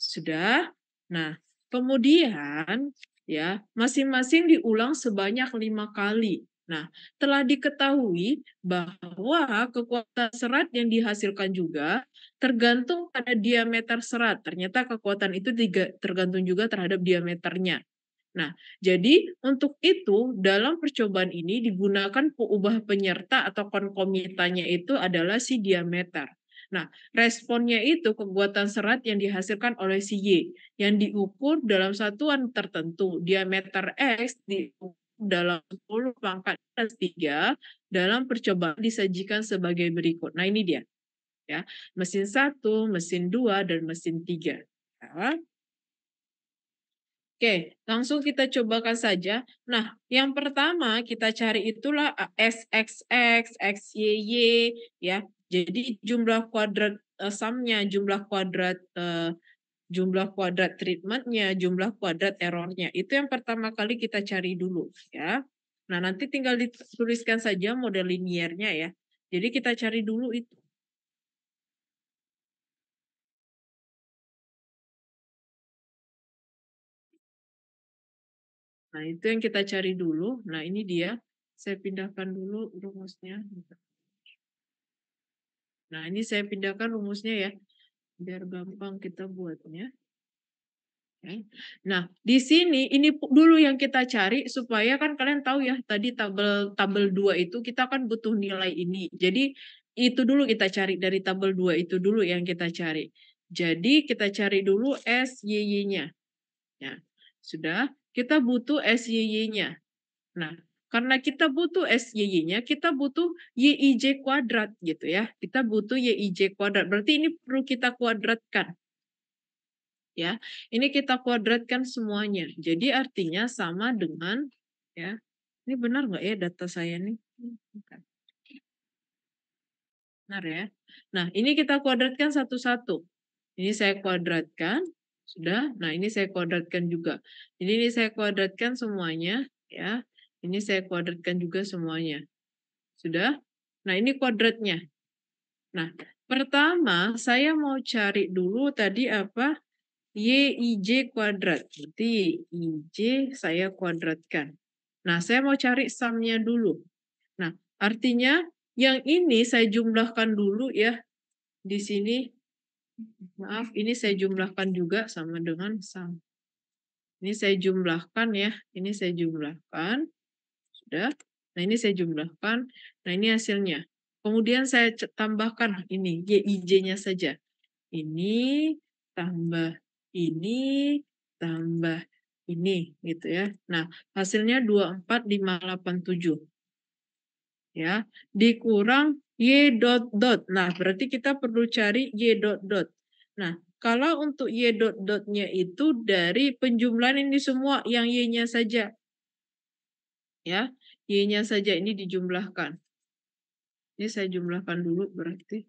Sudah. Nah, kemudian ya, masing-masing diulang sebanyak 5 kali. Nah, telah diketahui bahwa kekuatan serat yang dihasilkan juga tergantung pada diameter serat. Ternyata kekuatan itu tergantung juga terhadap diameternya. Nah, jadi untuk itu dalam percobaan ini digunakan peubah penyerta atau konkomitannya itu adalah si diameter. Nah, responnya itu kekuatan serat yang dihasilkan oleh si Y yang diukur dalam satuan tertentu. Diameter X diukur dalam 10 pangkat 3 dalam percobaan disajikan sebagai berikut. Nah, ini dia. Ya, mesin 1, mesin 2, dan mesin 3. Ya. Oke, langsung kita cobakan saja. Nah, yang pertama kita cari itulah SXX, XYY, ya. Jadi jumlah kuadrat sumnya, jumlah kuadrat treatmentnya, jumlah kuadrat errornya. Itu yang pertama kali kita cari dulu, ya. Nah, nanti tinggal dituliskan saja model liniernya ya. Jadi kita cari dulu itu. Nah, itu yang kita cari dulu. Nah, ini dia. Saya pindahkan dulu rumusnya. Nah, ini saya pindahkan rumusnya ya. Biar gampang kita buatnya. Oke. Nah, di sini ini dulu yang kita cari supaya kan kalian tahu ya, tadi tabel 2 itu kita kan butuh nilai ini. Jadi itu dulu kita cari dari tabel 2 itu dulu yang kita cari. Jadi kita cari dulu SYY-nya. Ya. Sudah, kita butuh SYY-nya. Nah, karena kita butuh SYY-nya, kita butuh YIJ kuadrat gitu ya. Kita butuh YIJ kuadrat. Berarti ini perlu kita kuadratkan. Ya, ini kita kuadratkan semuanya. Jadi artinya sama dengan ya. Ini benar nggak ya data saya nih? Bukan. Benar ya. Nah, ini kita kuadratkan satu-satu. Ini saya kuadratkan, sudah. Nah, ini saya kuadratkan juga. Jadi ini saya kuadratkan semuanya ya. Ini saya kuadratkan juga semuanya. Sudah? Nah, ini kuadratnya. Nah, pertama saya mau cari dulu tadi apa? YIJ kuadrat. Berarti IJ saya kuadratkan. Nah, saya mau cari sumnya dulu. Nah, artinya yang ini saya jumlahkan dulu ya. Di sini, maaf, ini saya jumlahkan juga sama dengan sum. Ini saya jumlahkan ya. Ini saya jumlahkan. Sudah. Nah, ini saya jumlahkan. Nah, ini hasilnya. Kemudian saya tambahkan ini, YIJ-nya saja. Ini tambah ini tambah ini gitu ya. Nah, hasilnya 24587. Ya, dikurang Y dot dot. Nah, berarti kita perlu cari Y dot dot. Nah, kalau untuk Y dot dotnya itu dari penjumlahan ini semua yang Y-nya saja. Ya, Y-nya saja ini dijumlahkan. Ini saya jumlahkan dulu berarti.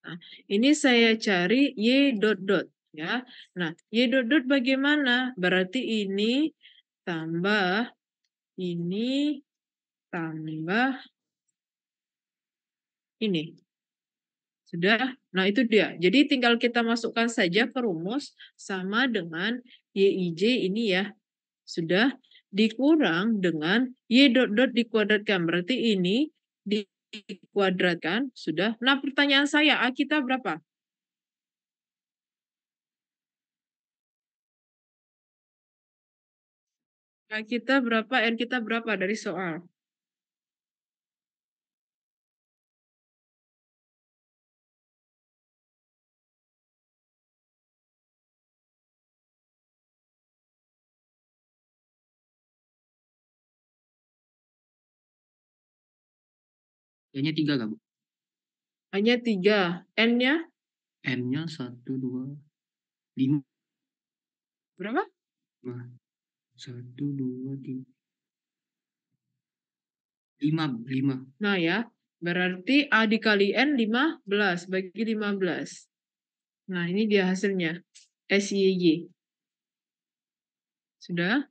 Nah, ini saya cari Y dot dot ya. Nah, Y dot dot bagaimana? Berarti ini tambah ini tambah ini. Sudah? Nah, itu dia. Jadi tinggal kita masukkan saja ke rumus sama dengan YIJ ini ya. Sudah dikurang dengan Y dot dot dikuadratkan. Berarti ini dikuadratkan. Sudah. Nah, pertanyaan saya, A kita berapa? A kita berapa? N kita berapa dari soal? Kayaknya 3 kak, Bu. Hanya 3. N-nya N-nya 1, 2, 5. berapa? 1, 2, 3. 5. Nah ya, berarti A dikali N 15. Bagi 15. Nah, ini dia hasilnya. SYY. Sudah?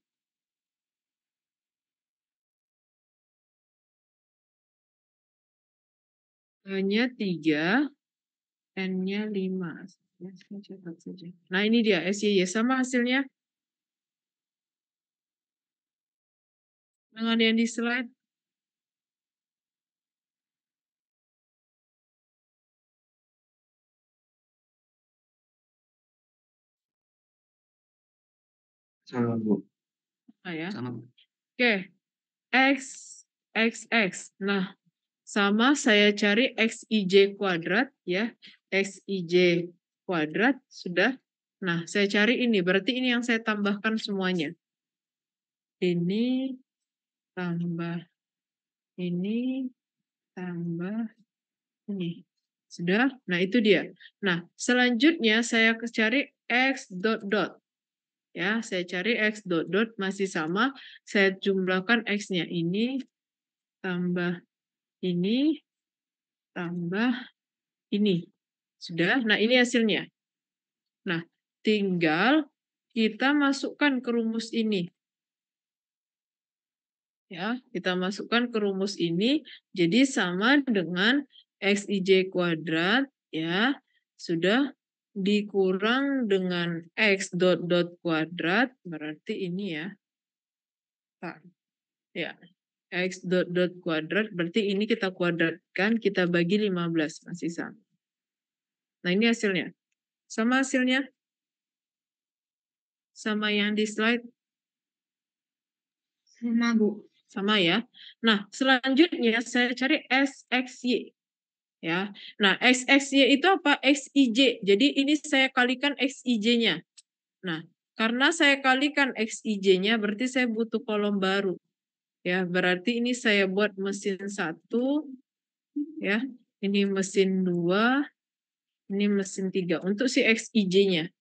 Hanya 3. N-nya 5. Ya, saya catat saja. Nah, ini dia SYY. Sama hasilnya dengan yang di slide. Sama, Bu. Nah, ya. Sama, Bu. Oke. X, X. Nah, sama saya cari XIJ kuadrat ya. XIJ kuadrat sudah. Nah, saya cari ini. Berarti ini yang saya tambahkan semuanya. Ini tambah ini, tambah ini. Sudah? Nah, itu dia. Nah, selanjutnya saya cari X dot dot. Ya, saya cari X dot dot masih sama. Saya jumlahkan X-nya ini, tambah ini, tambah ini. Sudah? Nah, ini hasilnya. Nah, tinggal kita masukkan ke rumus ini. Ya, kita masukkan ke rumus ini, jadi sama dengan XIJ kuadrat, ya, sudah dikurang dengan X dot dot kuadrat, berarti ini ya, Pak. Ya, X dot dot kuadrat, berarti ini kita kuadratkan, kita bagi 15, masih sama. Nah, ini hasilnya. Sama hasilnya? Sama yang di slide? Sama, Bu. Sama ya. Nah, selanjutnya saya cari SXY. Ya. Nah, XXY itu apa? XIJ. Jadi ini saya kalikan XIJ-nya. Nah, karena saya kalikan XIJ-nya berarti saya butuh kolom baru. Ya, berarti ini saya buat mesin 1, ya. Ini mesin 2, ini mesin 3 untuk si XIJ-nya.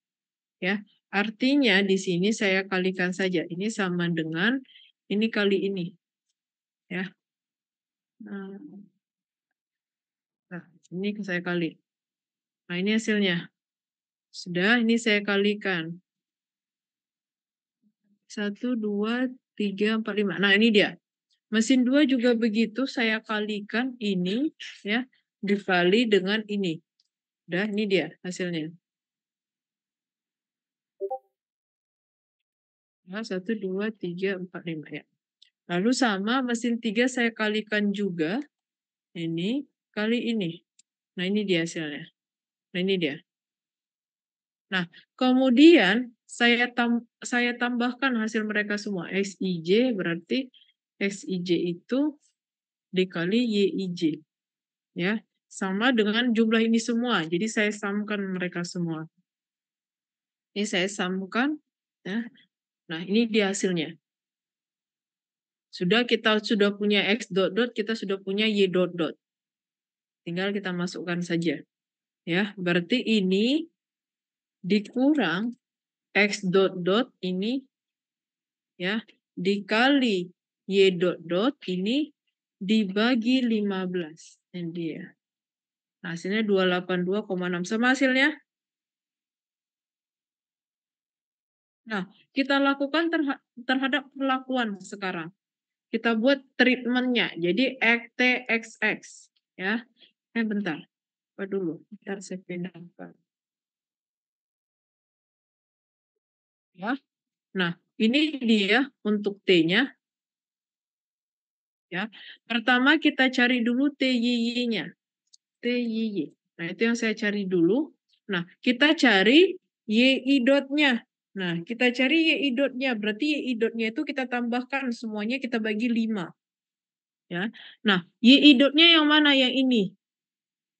Ya. Artinya di sini saya kalikan saja. Ini sama dengan ini kali ini. Ya. Nah, ini saya kali. Nah, ini hasilnya. Sudah, ini saya kalikan. 1, 2, 3, 4, 5. Nah, ini dia. Mesin 2 juga begitu, saya kalikan ini, ya, dikali dengan ini. Udah, ini dia hasilnya. Nah, 1, 2, 3, 4, 5, ya. Lalu sama mesin 3 saya kalikan juga. Ini kali ini. Nah, ini dia hasilnya. Nah, ini dia. Nah, kemudian saya tambahkan hasil mereka semua. XIJ berarti XIJ itu dikali YIJ. Ya, sama dengan jumlah ini semua. Jadi saya samakan mereka semua. Ini saya samakan. Ya. Nah, ini dia hasilnya. Kita sudah punya X dot dot, kita sudah punya Y dot dot. Tinggal kita masukkan saja. Ya, berarti ini dikurang X dot dot ini, ya, dikali Y dot dot ini dibagi 15. Ini dia. Nah, hasilnya 282,6. Sama hasilnya? Nah, kita lakukan terhadap perlakuan sekarang. Kita buat treatment-nya. Jadi TXX. Ya. Bentar. Apa dulu? Bentar saya pindahkan. Ya. Nah, ini dia untuk T-nya. Ya. Pertama kita cari dulu TYY-nya. TYY. Nah, itu yang saya cari dulu. Nah, kita cari YI dot-nya. Nah, kita cari YI dot-nya. Berarti YI dot-nya itu kita tambahkan semuanya, kita bagi 5. Ya. Nah, YI dot-nya yang mana? Yang ini.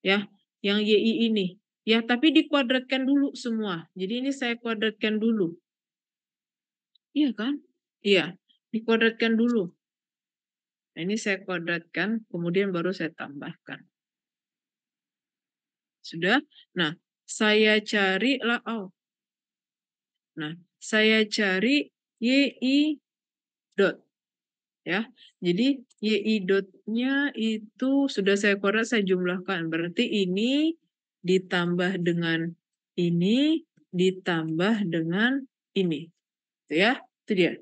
Ya, yang YI ini. Ya, tapi dikuadratkan dulu semua. Jadi ini saya kuadratkan dulu. Iya kan? Iya, dikuadratkan dulu. Nah, ini saya kuadratkan, kemudian baru saya tambahkan. Sudah? Nah, saya cari Nah, saya cari YI dot. Ya, jadi YI dot-nya itu sudah saya kuadrat, saya jumlahkan. Berarti ini ditambah dengan ini, ditambah dengan ini. Itu ya, itu dia.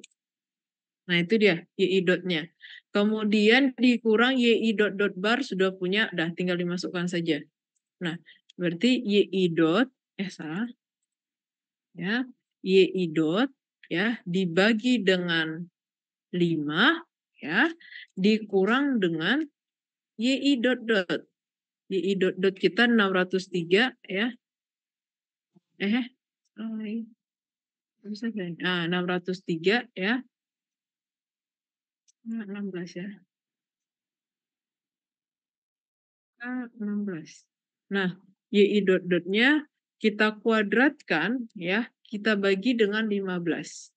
Nah, itu dia YI dot-nya. Kemudian dikurang YI dot dot bar sudah punya, dah tinggal dimasukkan saja. Nah, berarti YI dot, salah. Ya, YI dot, ya, dibagi dengan 5, ya, dikurang dengan YI dot dot. YI dot dot kita 603, ya. Nah, 603, ya. 16 ya. 16. Nah, YI dot dot-nya kita kuadratkan, ya, kita bagi dengan 15.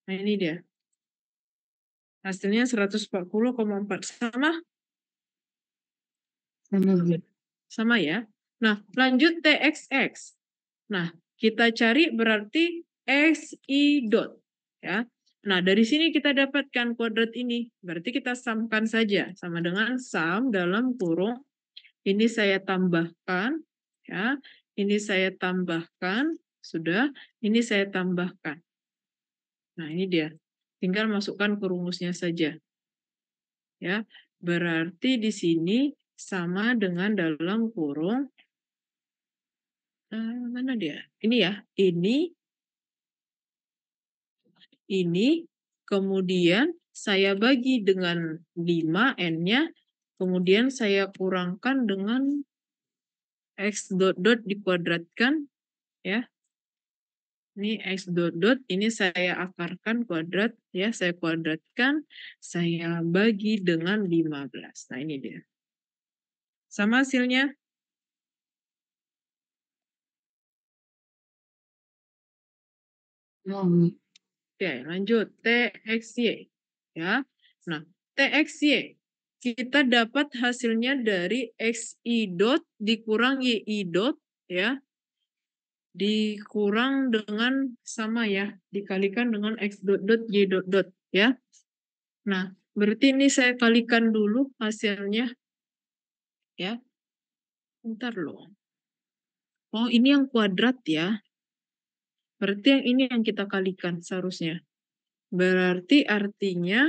Nah, ini dia. Hasilnya 140,4. Sama? Sama, Bu. Sama ya. Nah, lanjut TXX. Nah, kita cari berarti XI dot. Ya. Nah, dari sini kita dapatkan kuadrat ini. Berarti kita samkan saja. Sama dengan sum dalam kurung. Ini saya tambahkan. Ya. Ini saya tambahkan. Sudah. Ini saya tambahkan. Nah, ini dia. Tinggal masukkan ke rumusnya saja. Ya. Berarti di sini sama dengan dalam kurung. Mana dia? Ini ya. Ini, kemudian saya bagi dengan 5 N-nya, kemudian saya kurangkan dengan X dot dot dikuadratkan, ya. Ini X dot dot, ini saya akarkan kuadrat, ya, saya kuadratkan, saya bagi dengan 15. Nah, ini dia. Sama hasilnya? Oke, lanjut. TXY. Ya. Nah, TXY. Kita dapat hasilnya dari XI dot dikurang YI dot, ya. Dikurang dengan sama ya. Dikalikan dengan X dot dot Y dot dot, ya. Nah, berarti ini saya kalikan dulu hasilnya. Ya. Bentar loh. Oh, ini yang kuadrat ya. Berarti yang ini yang kita kalikan seharusnya. Berarti artinya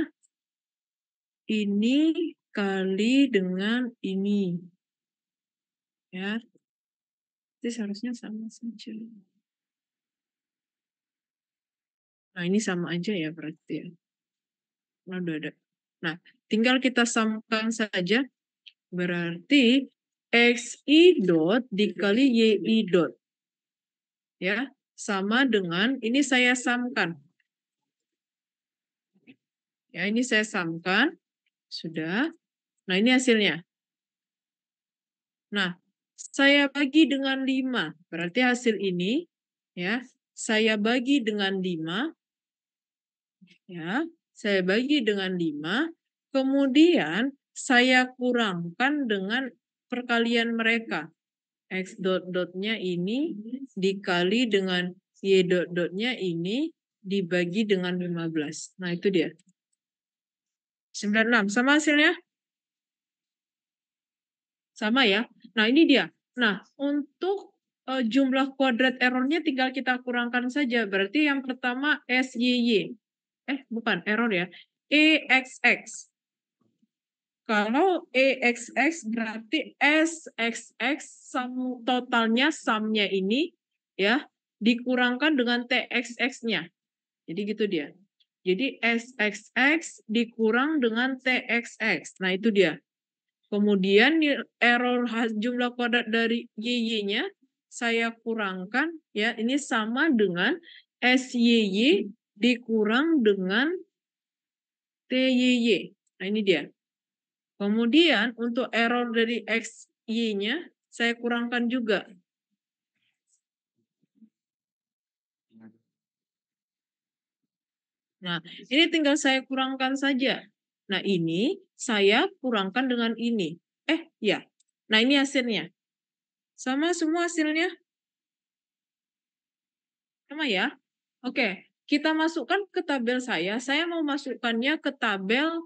ini kali dengan ini. Ya. Jadi seharusnya sama saja. Nah, ini sama aja ya berarti ya. Nah, udah ada. Nah, tinggal kita samakan saja. Berarti XI dot dikali YI dot. Ya, sama dengan, ini saya samakan. Ya, ini saya samakan. Sudah. Nah, ini hasilnya. Nah, saya bagi dengan 5. Berarti hasil ini, ya, saya bagi dengan 5. Ya, saya bagi dengan 5. Kemudian, saya kurangkan dengan perkalian mereka. X dot dotnya ini dikali dengan Y dot dotnya ini dibagi dengan 15. Nah, itu dia. 96. Sama hasilnya? Sama ya. Nah, ini dia. Nah, untuk jumlah kuadrat errornya tinggal kita kurangkan saja. Berarti yang pertama SYY. Bukan, error ya. EXX. Kalau EXX berarti SXX totalnya sumnya ini ya dikurangkan dengan TXX-nya. Jadi gitu dia. Jadi SXX dikurang dengan TXX. Nah, itu dia. Kemudian error jumlah kuadrat dari YY-nya saya kurangkan ya, ini sama dengan SYY dikurang dengan TYY. Nah, ini dia. Kemudian untuk error dari XY-nya saya kurangkan juga. Nah, ini tinggal saya kurangkan saja. Nah, ini saya kurangkan dengan ini. Ya. Nah, ini hasilnya. Sama semua hasilnya? Sama ya? Oke, kita masukkan ke tabel saya. Saya mau masukkannya ke tabel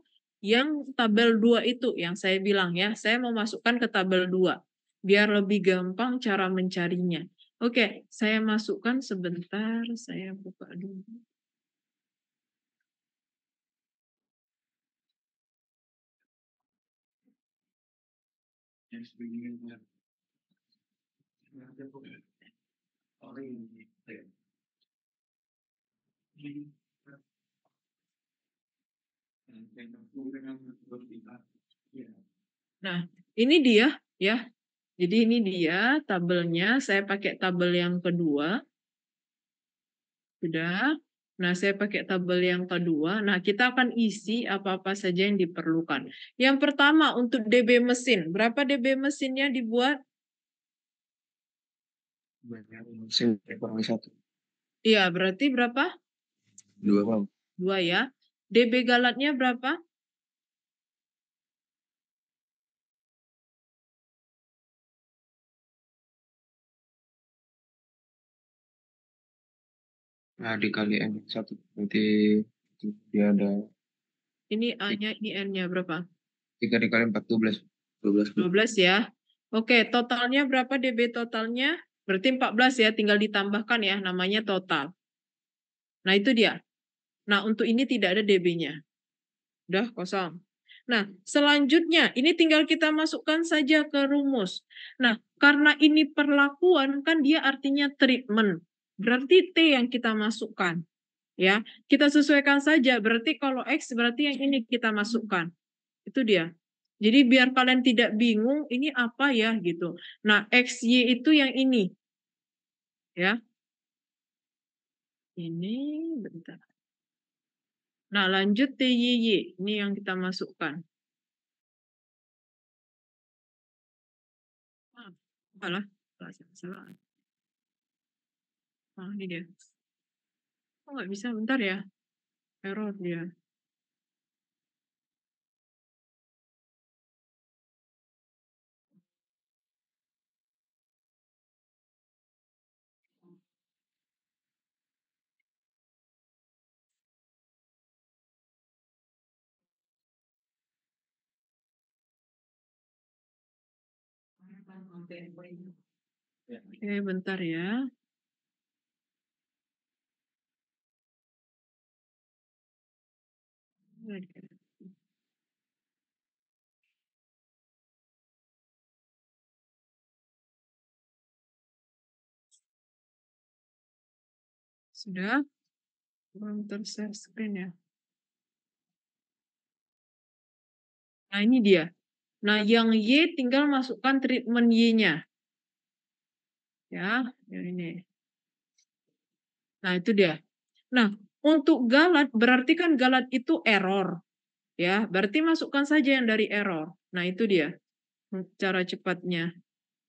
yang tabel 2 itu yang saya bilang ya. Saya mau masukkan ke tabel 2 biar lebih gampang cara mencarinya. Oke, saya masukkan sebentar, saya buka dulu. Nah, ini dia ya. Jadi ini dia tabelnya. Saya pakai tabel yang kedua. Sudah. Nah, saya pakai tabel yang kedua. Nah, kita akan isi apa-apa saja yang diperlukan. Yang pertama untuk DB mesin. Berapa DB mesinnya dibuat? Kurang 1. Iya, berarti berapa? 2, Bang. 2 ya. DB galatnya berapa? Nah, dikali N1 berarti dia ada Ini A-nya, ini N-nya berapa? 3 dikali 4, 12. 12, Bu. 12 ya. Oke, totalnya berapa DB totalnya? Berarti 14 ya, tinggal ditambahkan ya, namanya total. Nah, itu dia. Nah, untuk ini tidak ada DB-nya. Udah kosong. Nah, selanjutnya ini tinggal kita masukkan saja ke rumus. Nah, karena ini perlakuan kan dia artinya treatment. Berarti T yang kita masukkan. Ya, kita sesuaikan saja. Berarti kalau X berarti yang ini kita masukkan. Itu dia. Jadi biar kalian tidak bingung ini apa ya gitu. Nah, XY itu yang ini. Ya. Ini bentar. Nah, lanjut TYY. Ini yang kita masukkan. Apalah, salah. Nah, ini dia. Oh, nggak bisa, bentar ya. Error dia. Oke, bentar ya. Sudah? Belum ter-share screen ya. Nah, ini dia. Nah, yang Y tinggal masukkan treatment Y-nya. Ya, yang ini. Nah, itu dia. Nah, untuk galat, berarti kan galat itu error. Ya, berarti masukkan saja yang dari error. Nah, itu dia. Cara cepatnya.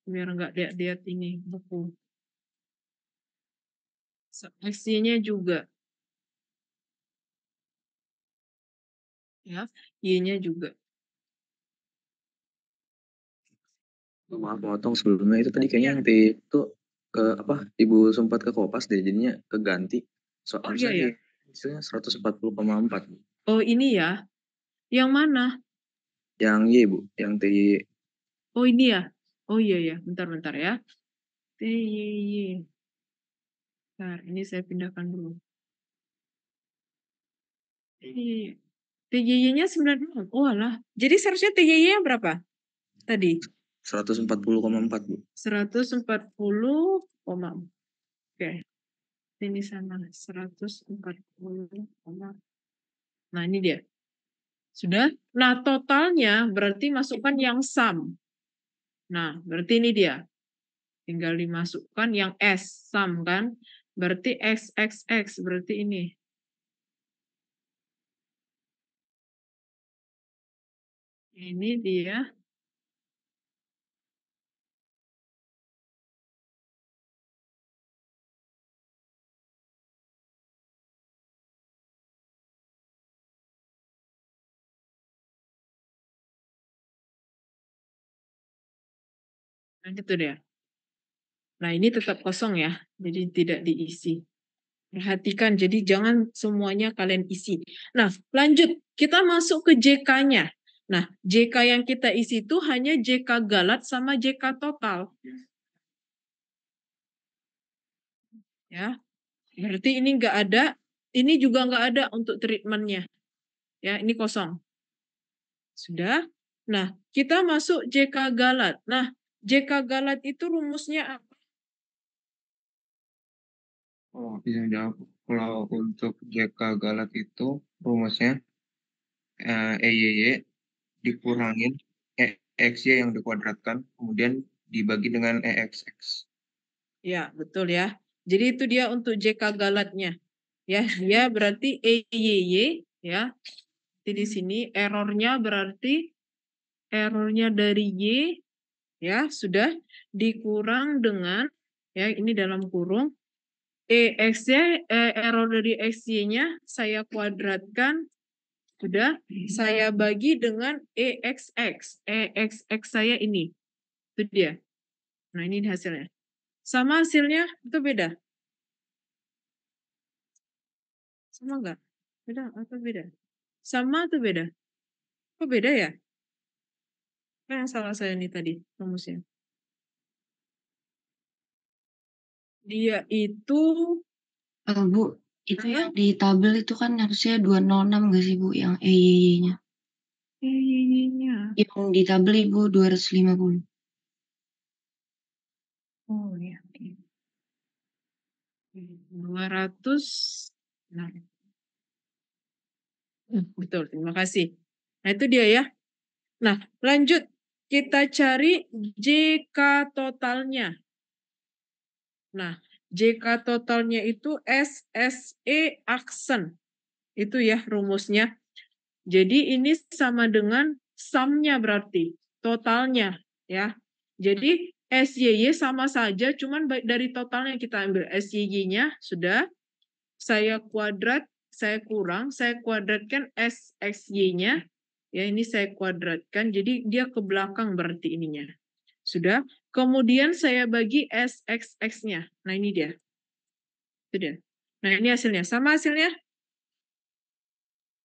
Biar nggak lihat-lihat ini buku. X-nya juga. Ya, Y-nya juga. Maaf potong sebelumnya itu tadi kayaknya yang T itu ke apa? Ibu sempat ke Kopas deh, jadinya keganti. Oh iya ya. Hasilnya 140,4. Oh ini ya. Yang mana? Yang Y, Bu, yang T. Oh ini ya. Oh iya ya. Bentar-bentar ya. TYY. Bentar, ini saya pindahkan dulu. TYY-nya 96. Oh alah. Jadi seharusnya TYY-nya berapa? Tadi? 140,4, Bu. 140, oke. Ini sana 140. Nah, ini dia. Sudah? Nah, totalnya berarti masukkan yang sum. Nah, berarti ini dia. Tinggal dimasukkan yang S, sum kan? Berarti XXX, berarti ini. Ini dia. Nah, gitu dia. Nah, ini tetap kosong ya. Jadi tidak diisi. Perhatikan, jadi jangan semuanya kalian isi. Nah, lanjut. Kita masuk ke JK-nya. Nah, JK yang kita isi itu hanya JK galat sama JK total. Ya, berarti ini nggak ada. Ini juga nggak ada untuk treatmentnya. Ya, ini kosong. Sudah? Nah, kita masuk JK galat. Nah, JK galat itu rumusnya apa? Oh, bisa jawab. Kalau untuk JK galat itu rumusnya EYY dikurangin EXY yang dikuadratkan, kemudian dibagi dengan EXX. Ya, betul ya. Jadi itu dia untuk JK galatnya. Ya, dia berarti EYY ya. Jadi di sini errornya berarti errornya dari Y ya sudah dikurang dengan ya ini dalam kurung EX-nya error dari XY-nya saya kuadratkan Sudah, saya bagi dengan EXX. EXX saya ini. Itu dia. Nah, ini hasilnya. Sama hasilnya itu beda? Sama enggak? Beda atau beda? Sama atau beda? Kok beda ya? Apa yang salah saya nih tadi rumusnya? Dia itu Bu, itu yang di tabel itu kan harusnya 206 nggak sih Bu, yang EYY-nya? EYY-nya. Yang di tabel Ibu 250. Oh ya. 200. Nah, betul, terima kasih. Nah, itu dia ya. Nah, lanjut. Kita cari JK totalnya. Nah, JK totalnya itu SSE aksen. Itu ya rumusnya. Jadi ini sama dengan sum-nya berarti, totalnya ya. Jadi SYY sama saja, cuman dari totalnya kita ambil SYY-nya sudah, saya kuadrat, saya kurang, saya kuadratkan SXY-nya, ya ini saya kuadratkan, jadi dia ke belakang berarti ininya. Sudah, kemudian saya bagi SXX-nya. Nah ini dia. Itu dia. Nah ini hasilnya. Sama hasilnya?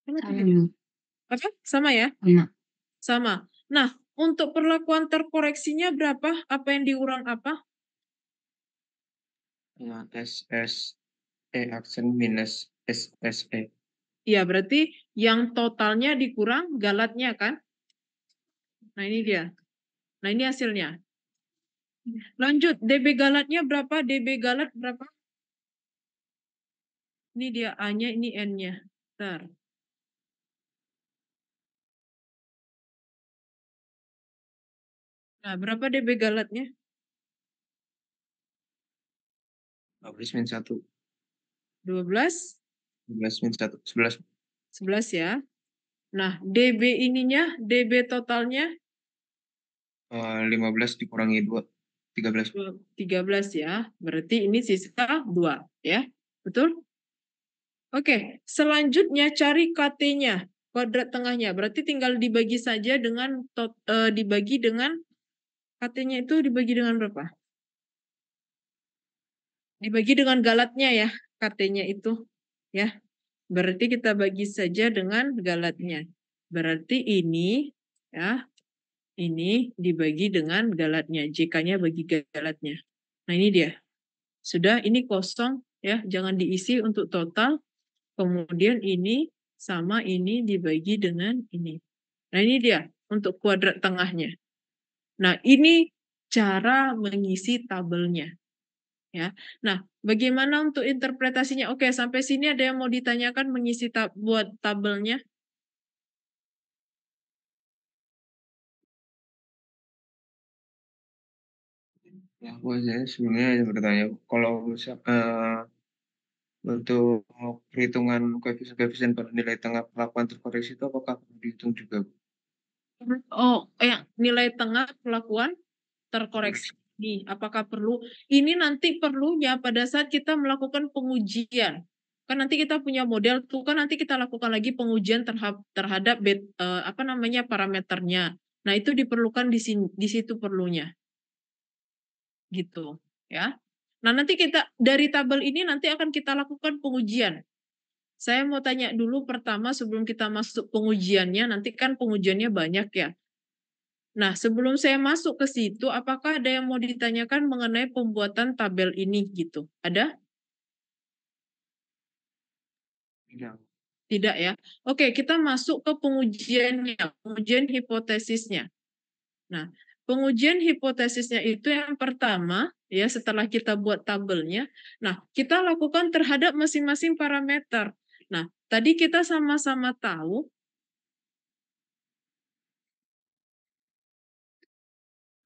Sama Sama tidak? Bu. Apa? Sama ya? Sama. Sama. Nah, untuk perlakuan terkoreksinya berapa? Apa yang diurang apa? Nah, SSE aksen minus SSE. Iya, berarti yang totalnya dikurang galatnya kan? Nah, ini dia. Nah, ini hasilnya. Lanjut, DB galatnya berapa? DB galat berapa? Ini dia A-nya, ini N-nya. Bentar. Nah, berapa DB galatnya? 12 min 1. 12? 12 min 1. 11. 11 ya. Nah, DB ininya, DB totalnya 15 dikurangi 2. 13. 13 ya. Berarti ini sisa 2 ya. Betul? Oke, selanjutnya cari KT-nya, kuadrat tengahnya. Berarti tinggal dibagi saja dengan dibagi dengan KT-nya itu dibagi dengan berapa? Dibagi dengan galatnya ya, KT-nya itu ya. Berarti kita bagi saja dengan galatnya. Berarti ini ya, ini dibagi dengan galatnya. JK-nya bagi galatnya. Nah, ini dia. Sudah, ini kosong ya, jangan diisi untuk total. Kemudian ini sama ini dibagi dengan ini. Nah, ini dia untuk kuadrat tengahnya. Nah, ini cara mengisi tabelnya. Ya. Nah, bagaimana untuk interpretasinya? Oke, sampai sini ada yang mau ditanyakan mengisi buat tabelnya? Ya, saya sebenarnya bertanya, kalau untuk perhitungan koefisien pada nilai tengah perlakuan terkoreksi itu apakah perlu dihitung juga, Bu? Oh, yang nilai tengah pelakuan terkoreksi ini apakah perlu? Ini nanti perlunya pada saat kita melakukan pengujian. Kan nanti kita punya model tuh, kan nanti kita lakukan lagi pengujian terhadap apa namanya parameternya. Nah, itu diperlukan di situ perlunya. Gitu, ya. Nah, nanti kita dari tabel ini nanti akan kita lakukan pengujian. Saya mau tanya dulu pertama sebelum kita masuk pengujiannya, nanti kan pengujiannya banyak ya. Nah, sebelum saya masuk ke situ, apakah ada yang mau ditanyakan mengenai pembuatan tabel ini gitu? Ada? Tidak. Tidak ya? Oke, kita masuk ke pengujiannya, pengujian hipotesisnya. Nah, pengujian hipotesisnya itu yang pertama, ya setelah kita buat tabelnya, nah kita lakukan terhadap masing-masing parameter. Nah, tadi kita sama-sama tahu,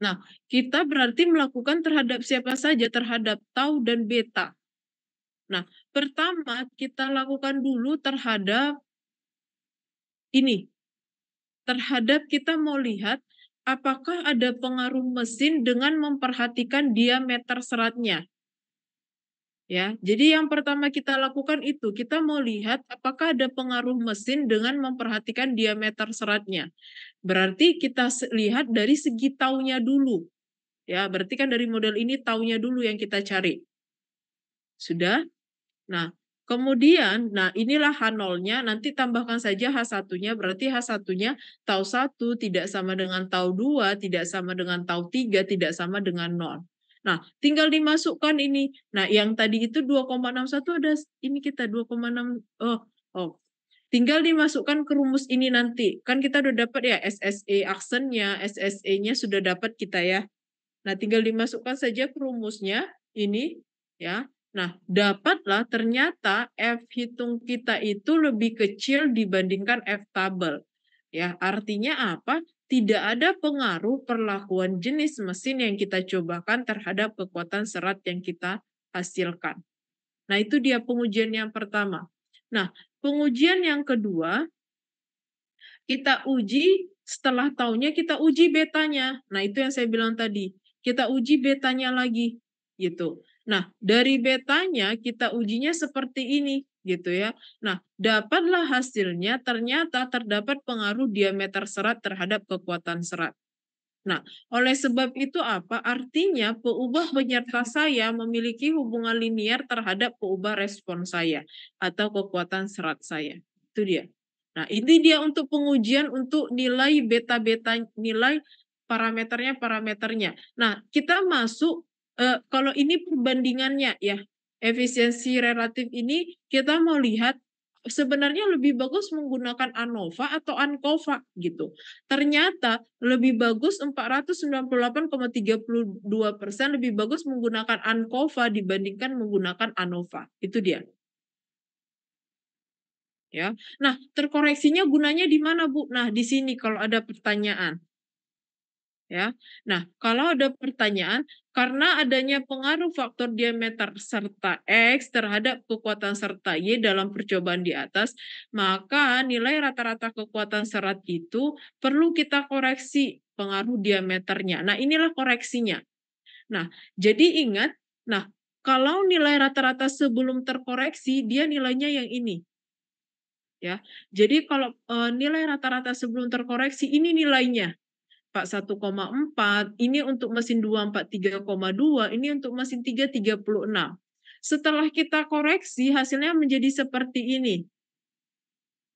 nah kita berarti melakukan terhadap siapa saja, terhadap tau dan beta. Nah, pertama kita lakukan dulu terhadap ini, terhadap kita mau lihat apakah ada pengaruh mesin dengan memperhatikan diameter seratnya. Ya, jadi yang pertama kita lakukan itu, kita mau lihat apakah ada pengaruh mesin dengan memperhatikan diameter seratnya. Berarti kita lihat dari segi taunya dulu. Ya, berarti kan dari model ini taunya dulu yang kita cari. Sudah? Nah, kemudian, nah inilah H0-nya, nanti tambahkan saja H1-nya, berarti H1-nya tau 1 tidak sama dengan tau 2, tidak sama dengan tau 3, tidak sama dengan 0. Nah, tinggal dimasukkan ini. Nah, yang tadi itu 2,61 ada ini kita 2,6 tinggal dimasukkan ke rumus ini nanti. Kan kita udah dapat ya SSE aksennya, SSE-nya sudah dapat kita ya. Nah, tinggal dimasukkan saja ke rumusnya ini ya. Nah, dapatlah ternyata F hitung kita itu lebih kecil dibandingkan F tabel. Ya, artinya apa? Tidak ada pengaruh perlakuan jenis mesin yang kita cobakan terhadap kekuatan serat yang kita hasilkan. Nah, itu dia pengujian yang pertama. Nah, pengujian yang kedua, kita uji setelah taunya kita uji betanya. Nah, itu yang saya bilang tadi. Kita uji betanya lagi gitu. Nah, dari betanya kita ujinya seperti ini gitu ya. Nah, dapatlah hasilnya ternyata terdapat pengaruh diameter serat terhadap kekuatan serat. Nah, oleh sebab itu apa? Artinya peubah penyerta saya memiliki hubungan linier terhadap peubah respon saya atau kekuatan serat saya. Itu dia. Nah, ini dia untuk pengujian untuk nilai beta-beta, nilai parameternya. Nah, kita masuk, kalau ini perbandingannya ya, efisiensi relatif ini kita mau lihat sebenarnya lebih bagus menggunakan ANOVA atau ANCOVA gitu. Ternyata lebih bagus 498,32% lebih bagus menggunakan ANCOVA dibandingkan menggunakan ANOVA. Itu dia. Ya. Nah, terkoreksinya gunanya di mana, Bu? Nah, di sini kalau ada pertanyaan. Ya. Nah, kalau ada pertanyaan, karena adanya pengaruh faktor diameter serta X terhadap kekuatan serta Y dalam percobaan di atas, maka nilai rata-rata kekuatan serat itu perlu kita koreksi pengaruh diameternya. Nah, inilah koreksinya. Nah, jadi ingat, nah, kalau nilai rata-rata sebelum terkoreksi, dia nilainya yang ini. Ya. Jadi kalau nilai rata-rata sebelum terkoreksi, ini nilainya. Pak 1,4, ini untuk mesin 24 3,2, ini untuk mesin 3 36. Setelah kita koreksi hasilnya menjadi seperti ini.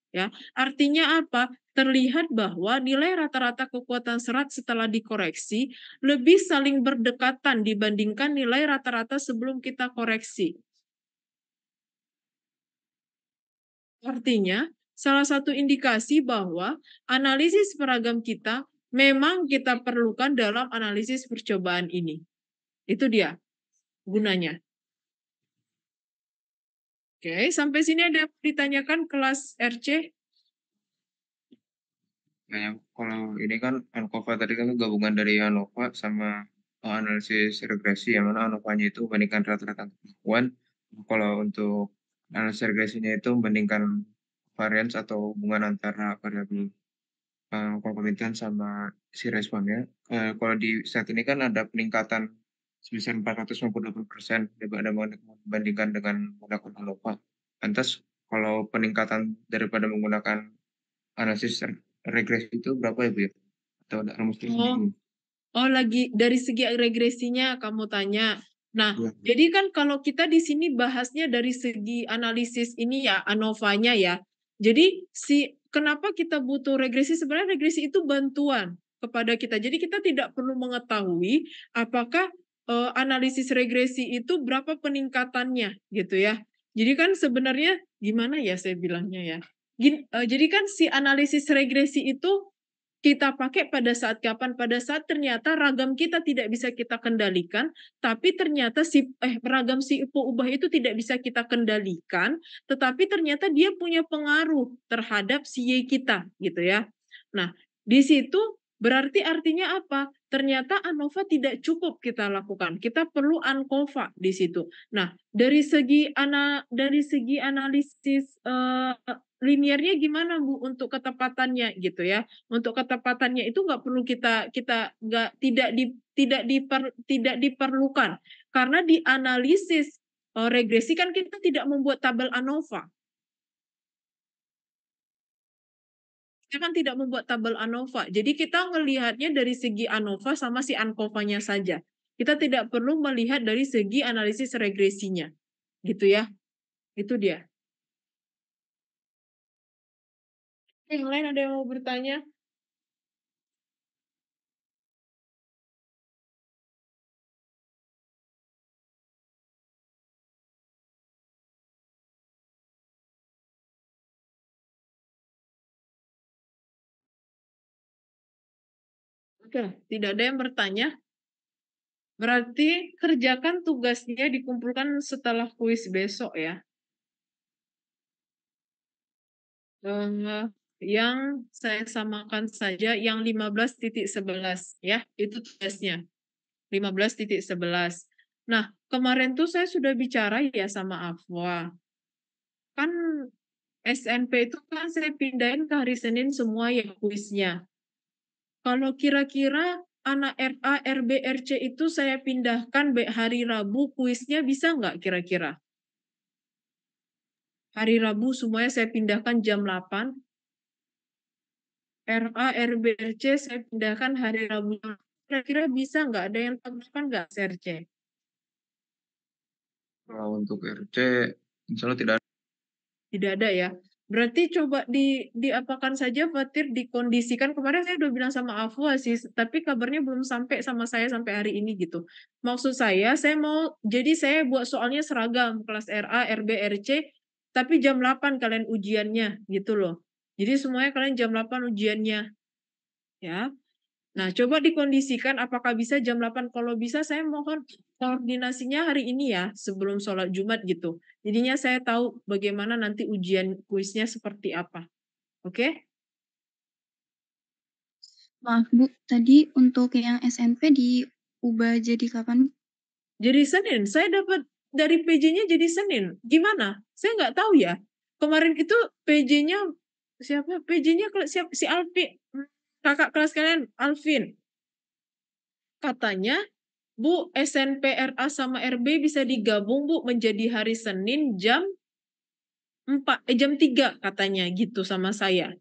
Ya, artinya apa? Terlihat bahwa nilai rata-rata kekuatan serat setelah dikoreksi lebih saling berdekatan dibandingkan nilai rata-rata sebelum kita koreksi. Artinya, salah satu indikasi bahwa analisis seragam kita memang kita perlukan dalam analisis percobaan ini. Itu dia gunanya. Oke, sampai sini ada ditanyakan kelas RC? Nah, kalau ini kan ANCOVA tadi kan gabungan dari ANOVA sama analisis regresi, yang mana ANOVA-nya itu membandingkan rata-rata kemampuan. Kalau untuk analisis regresinya itu membandingkan varians atau hubungan antara variabel komplementer sama si responnya. Kalau di set ini kan ada peningkatan sebesar 498% dibandingkan dengan menggunakan ANOVA. Lantas kalau peningkatan daripada menggunakan analisis regresi itu berapa ya, Bu ya? Atau ada rumusnya sendiri? Lagi dari segi regresinya kamu tanya. Nah, Iya. jadi kan kalau kita di sini bahasnya dari segi analisis ini ya, ANOVA-nya ya. Jadi kenapa kita butuh regresi? Sebenarnya regresi itu bantuan kepada kita. Jadi kita tidak perlu mengetahui apakah analisis regresi itu berapa peningkatannya gitu ya. Jadi kan sebenarnya gimana ya saya bilangnya ya. Jadi kan si analisis regresi itu kita pakai pada saat kapan? Pada saat ternyata ragam kita tidak bisa kita kendalikan, tapi ternyata ragam si peubah itu tidak bisa kita kendalikan, tetapi ternyata dia punya pengaruh terhadap si Y kita, gitu ya. Nah, di situ berarti artinya apa? Ternyata ANOVA tidak cukup kita lakukan. Kita perlu ANCOVA di situ. Nah, dari segi analisis liniernya gimana Bu untuk ketepatannya gitu ya? Untuk ketepatannya itu nggak perlu kita nggak tidak diperlukan karena di analisis regresi kan kita tidak membuat tabel ANOVA. Kita kan tidak membuat tabel ANOVA. Jadi kita ngelihatnya dari segi ANOVA sama si ANCOVA-nya saja. Kita tidak perlu melihat dari segi analisis regresinya. Gitu ya. Itu dia. Yang lain ada yang mau bertanya? Oke, tidak ada yang bertanya. Berarti kerjakan tugasnya dikumpulkan setelah kuis besok ya. Yang saya samakan saja yang 15.11 ya, itu tugasnya. 15.11. Nah, kemarin tuh saya sudah bicara ya sama Afwa. Kan SNP itu kan saya pindahin ke hari Senin semua ya kuisnya. Kalau kira-kira anak RA, RB, RC itu saya pindahkan hari Rabu kuisnya bisa nggak kira-kira? Hari Rabu semuanya saya pindahkan jam 8. RA, RB, RC saya pindahkan hari Rabu. Kira-kira bisa nggak? Ada yang tambahkan nggak RC? Kalau untuk RC, insya Allah tidak ada. Tidak ada ya. Berarti coba diapakan saja Fatir, dikondisikan. Kemarin saya udah bilang sama Afwa sih, tapi kabarnya belum sampai sama saya sampai hari ini gitu. Maksud saya mau, jadi saya buat soalnya seragam, kelas RA, RB, RC, tapi jam 8 kalian ujiannya gitu loh. Jadi semuanya kalian jam 8 ujiannya. Ya. Nah, coba dikondisikan apakah bisa jam 8. Kalau bisa saya mohon koordinasinya hari ini ya, sebelum sholat Jumat gitu. Jadinya saya tahu bagaimana nanti ujian kuisnya seperti apa. Oke? Maaf Bu, tadi untuk yang SMP diubah jadi kapan? Jadi Senin. Saya dapat dari PJ-nya jadi Senin. Gimana? Saya nggak tahu ya. Kemarin itu PJ-nya siapa? PJ-nya si Alvin. Kakak kelas kalian, Alvin. Katanya Bu, SNP RA sama RB bisa digabung Bu menjadi hari Senin jam 3 katanya gitu sama saya.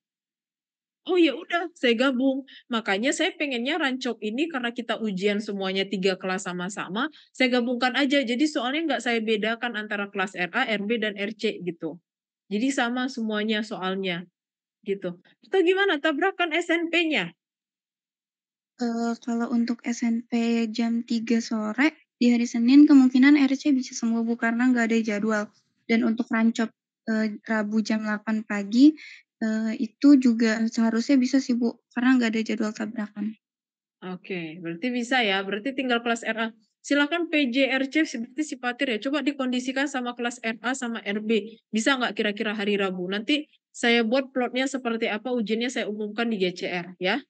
Oh ya udah, saya gabung. Makanya saya pengennya rancok ini karena kita ujian semuanya 3 kelas sama-sama, saya gabungkan aja. Jadi soalnya nggak saya bedakan antara kelas RA, RB, dan RC gitu. Jadi sama semuanya soalnya gitu. Atau gimana? Tabrakan SNP-nya? Kalau untuk SMP jam 3 sore, di hari Senin kemungkinan RC bisa semua Bu, karena nggak ada jadwal. Dan untuk rancop Rabu jam 8 pagi, itu juga seharusnya bisa sih Bu, karena nggak ada jadwal tabrakan. Oke, berarti bisa ya. Berarti tinggal kelas RA. Silakan PJRC seperti si Patir ya. Coba dikondisikan sama kelas RA sama RB. Bisa nggak kira-kira hari Rabu? Nanti saya buat plotnya seperti apa, ujiannya saya umumkan di GCR ya.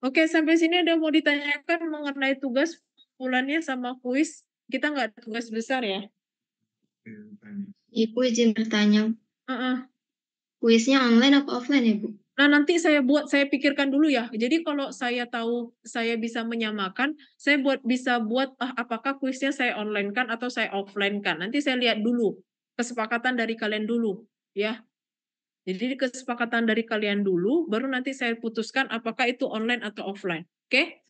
Oke, sampai sini ada mau ditanyakan mengenai tugas bulannya sama kuis. Kita nggak ada tugas besar ya. Ibu izin bertanya, Heeh. kuisnya online apa offline ya Bu? Nah, nanti saya pikirkan dulu ya. Jadi kalau saya tahu saya bisa menyamakan, saya bisa buat apakah kuisnya saya online kan atau saya offline kan. Nanti saya lihat dulu kesepakatan dari kalian dulu ya. Jadi kesepakatan dari kalian dulu, baru nanti saya putuskan apakah itu online atau offline. Oke?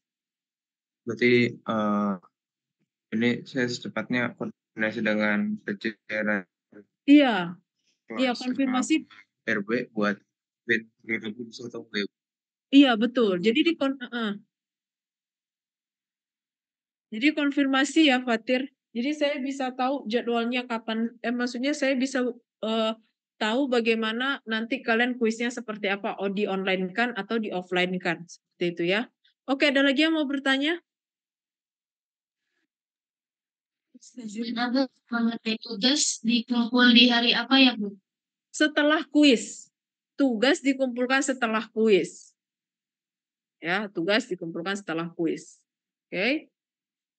Berarti ini saya secepatnya koordinasi dengan jajaran Iya, kelas konfirmasi. RB buat Rabu bisa atau enggak. Iya, betul. Jadi jadi konfirmasi ya Fatir. Jadi saya bisa tahu jadwalnya kapan. Maksudnya saya bisa tahu bagaimana nanti kalian kuisnya seperti apa. Di online kan atau di offline kan. Seperti itu ya. Oke, ada lagi yang mau bertanya? Bu, mengenai tugas dikumpul di hari apa ya Bu? Setelah kuis. Tugas dikumpulkan setelah kuis. Ya, tugas dikumpulkan setelah kuis. Oke.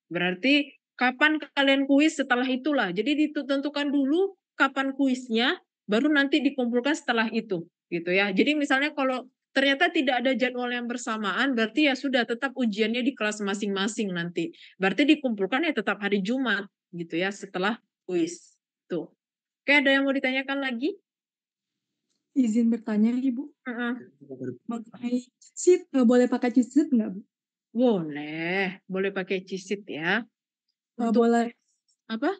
Berarti kapan kalian kuis setelah itulah. Jadi ditentukan dulu kapan kuisnya, baru nanti dikumpulkan setelah itu, gitu ya. Jadi misalnya kalau ternyata tidak ada jadwal yang bersamaan, berarti ya sudah tetap ujiannya di kelas masing-masing nanti. Berarti dikumpulkan ya tetap hari Jumat, gitu ya, setelah kuis. Tuh. Oke, ada yang mau ditanyakan lagi? Izin bertanya Ibu, Heeh. mengenai cheat sheet, boleh pakai cheat sheet nggak Bu? Boleh pakai cheat sheet ya. Untuk Boleh apa?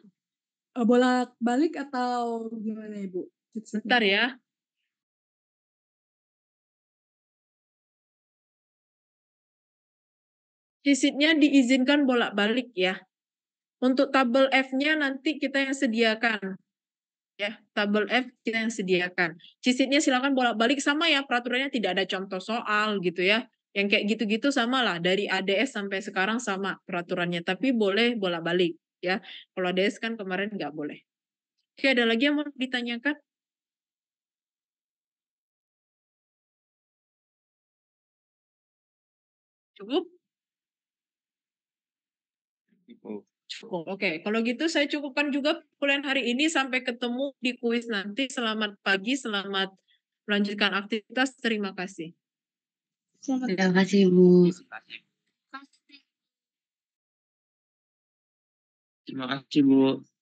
bolak-balik atau gimana Ibu cheat sheet-nya? Bentar ya. Cheat sheet-nya diizinkan bolak-balik ya. Untuk tabel F-nya nanti kita yang sediakan. Ya, tabel F kita yang sediakan. Cheat sheet-nya silakan bolak-balik sama ya, peraturannya tidak ada contoh soal gitu ya. Yang kayak gitu-gitu sama lah, dari ADS sampai sekarang sama peraturannya, tapi boleh bolak-balik ya. Kalau ADS kan kemarin nggak boleh. Oke, ada lagi yang mau ditanyakan? Cukup? Cukup. Oke, kalau gitu saya cukupkan juga perkuliahan hari ini. Sampai ketemu di kuis nanti. Selamat pagi, selamat melanjutkan aktivitas. Terima kasih. Terima kasih Bu. Terima kasih Bu.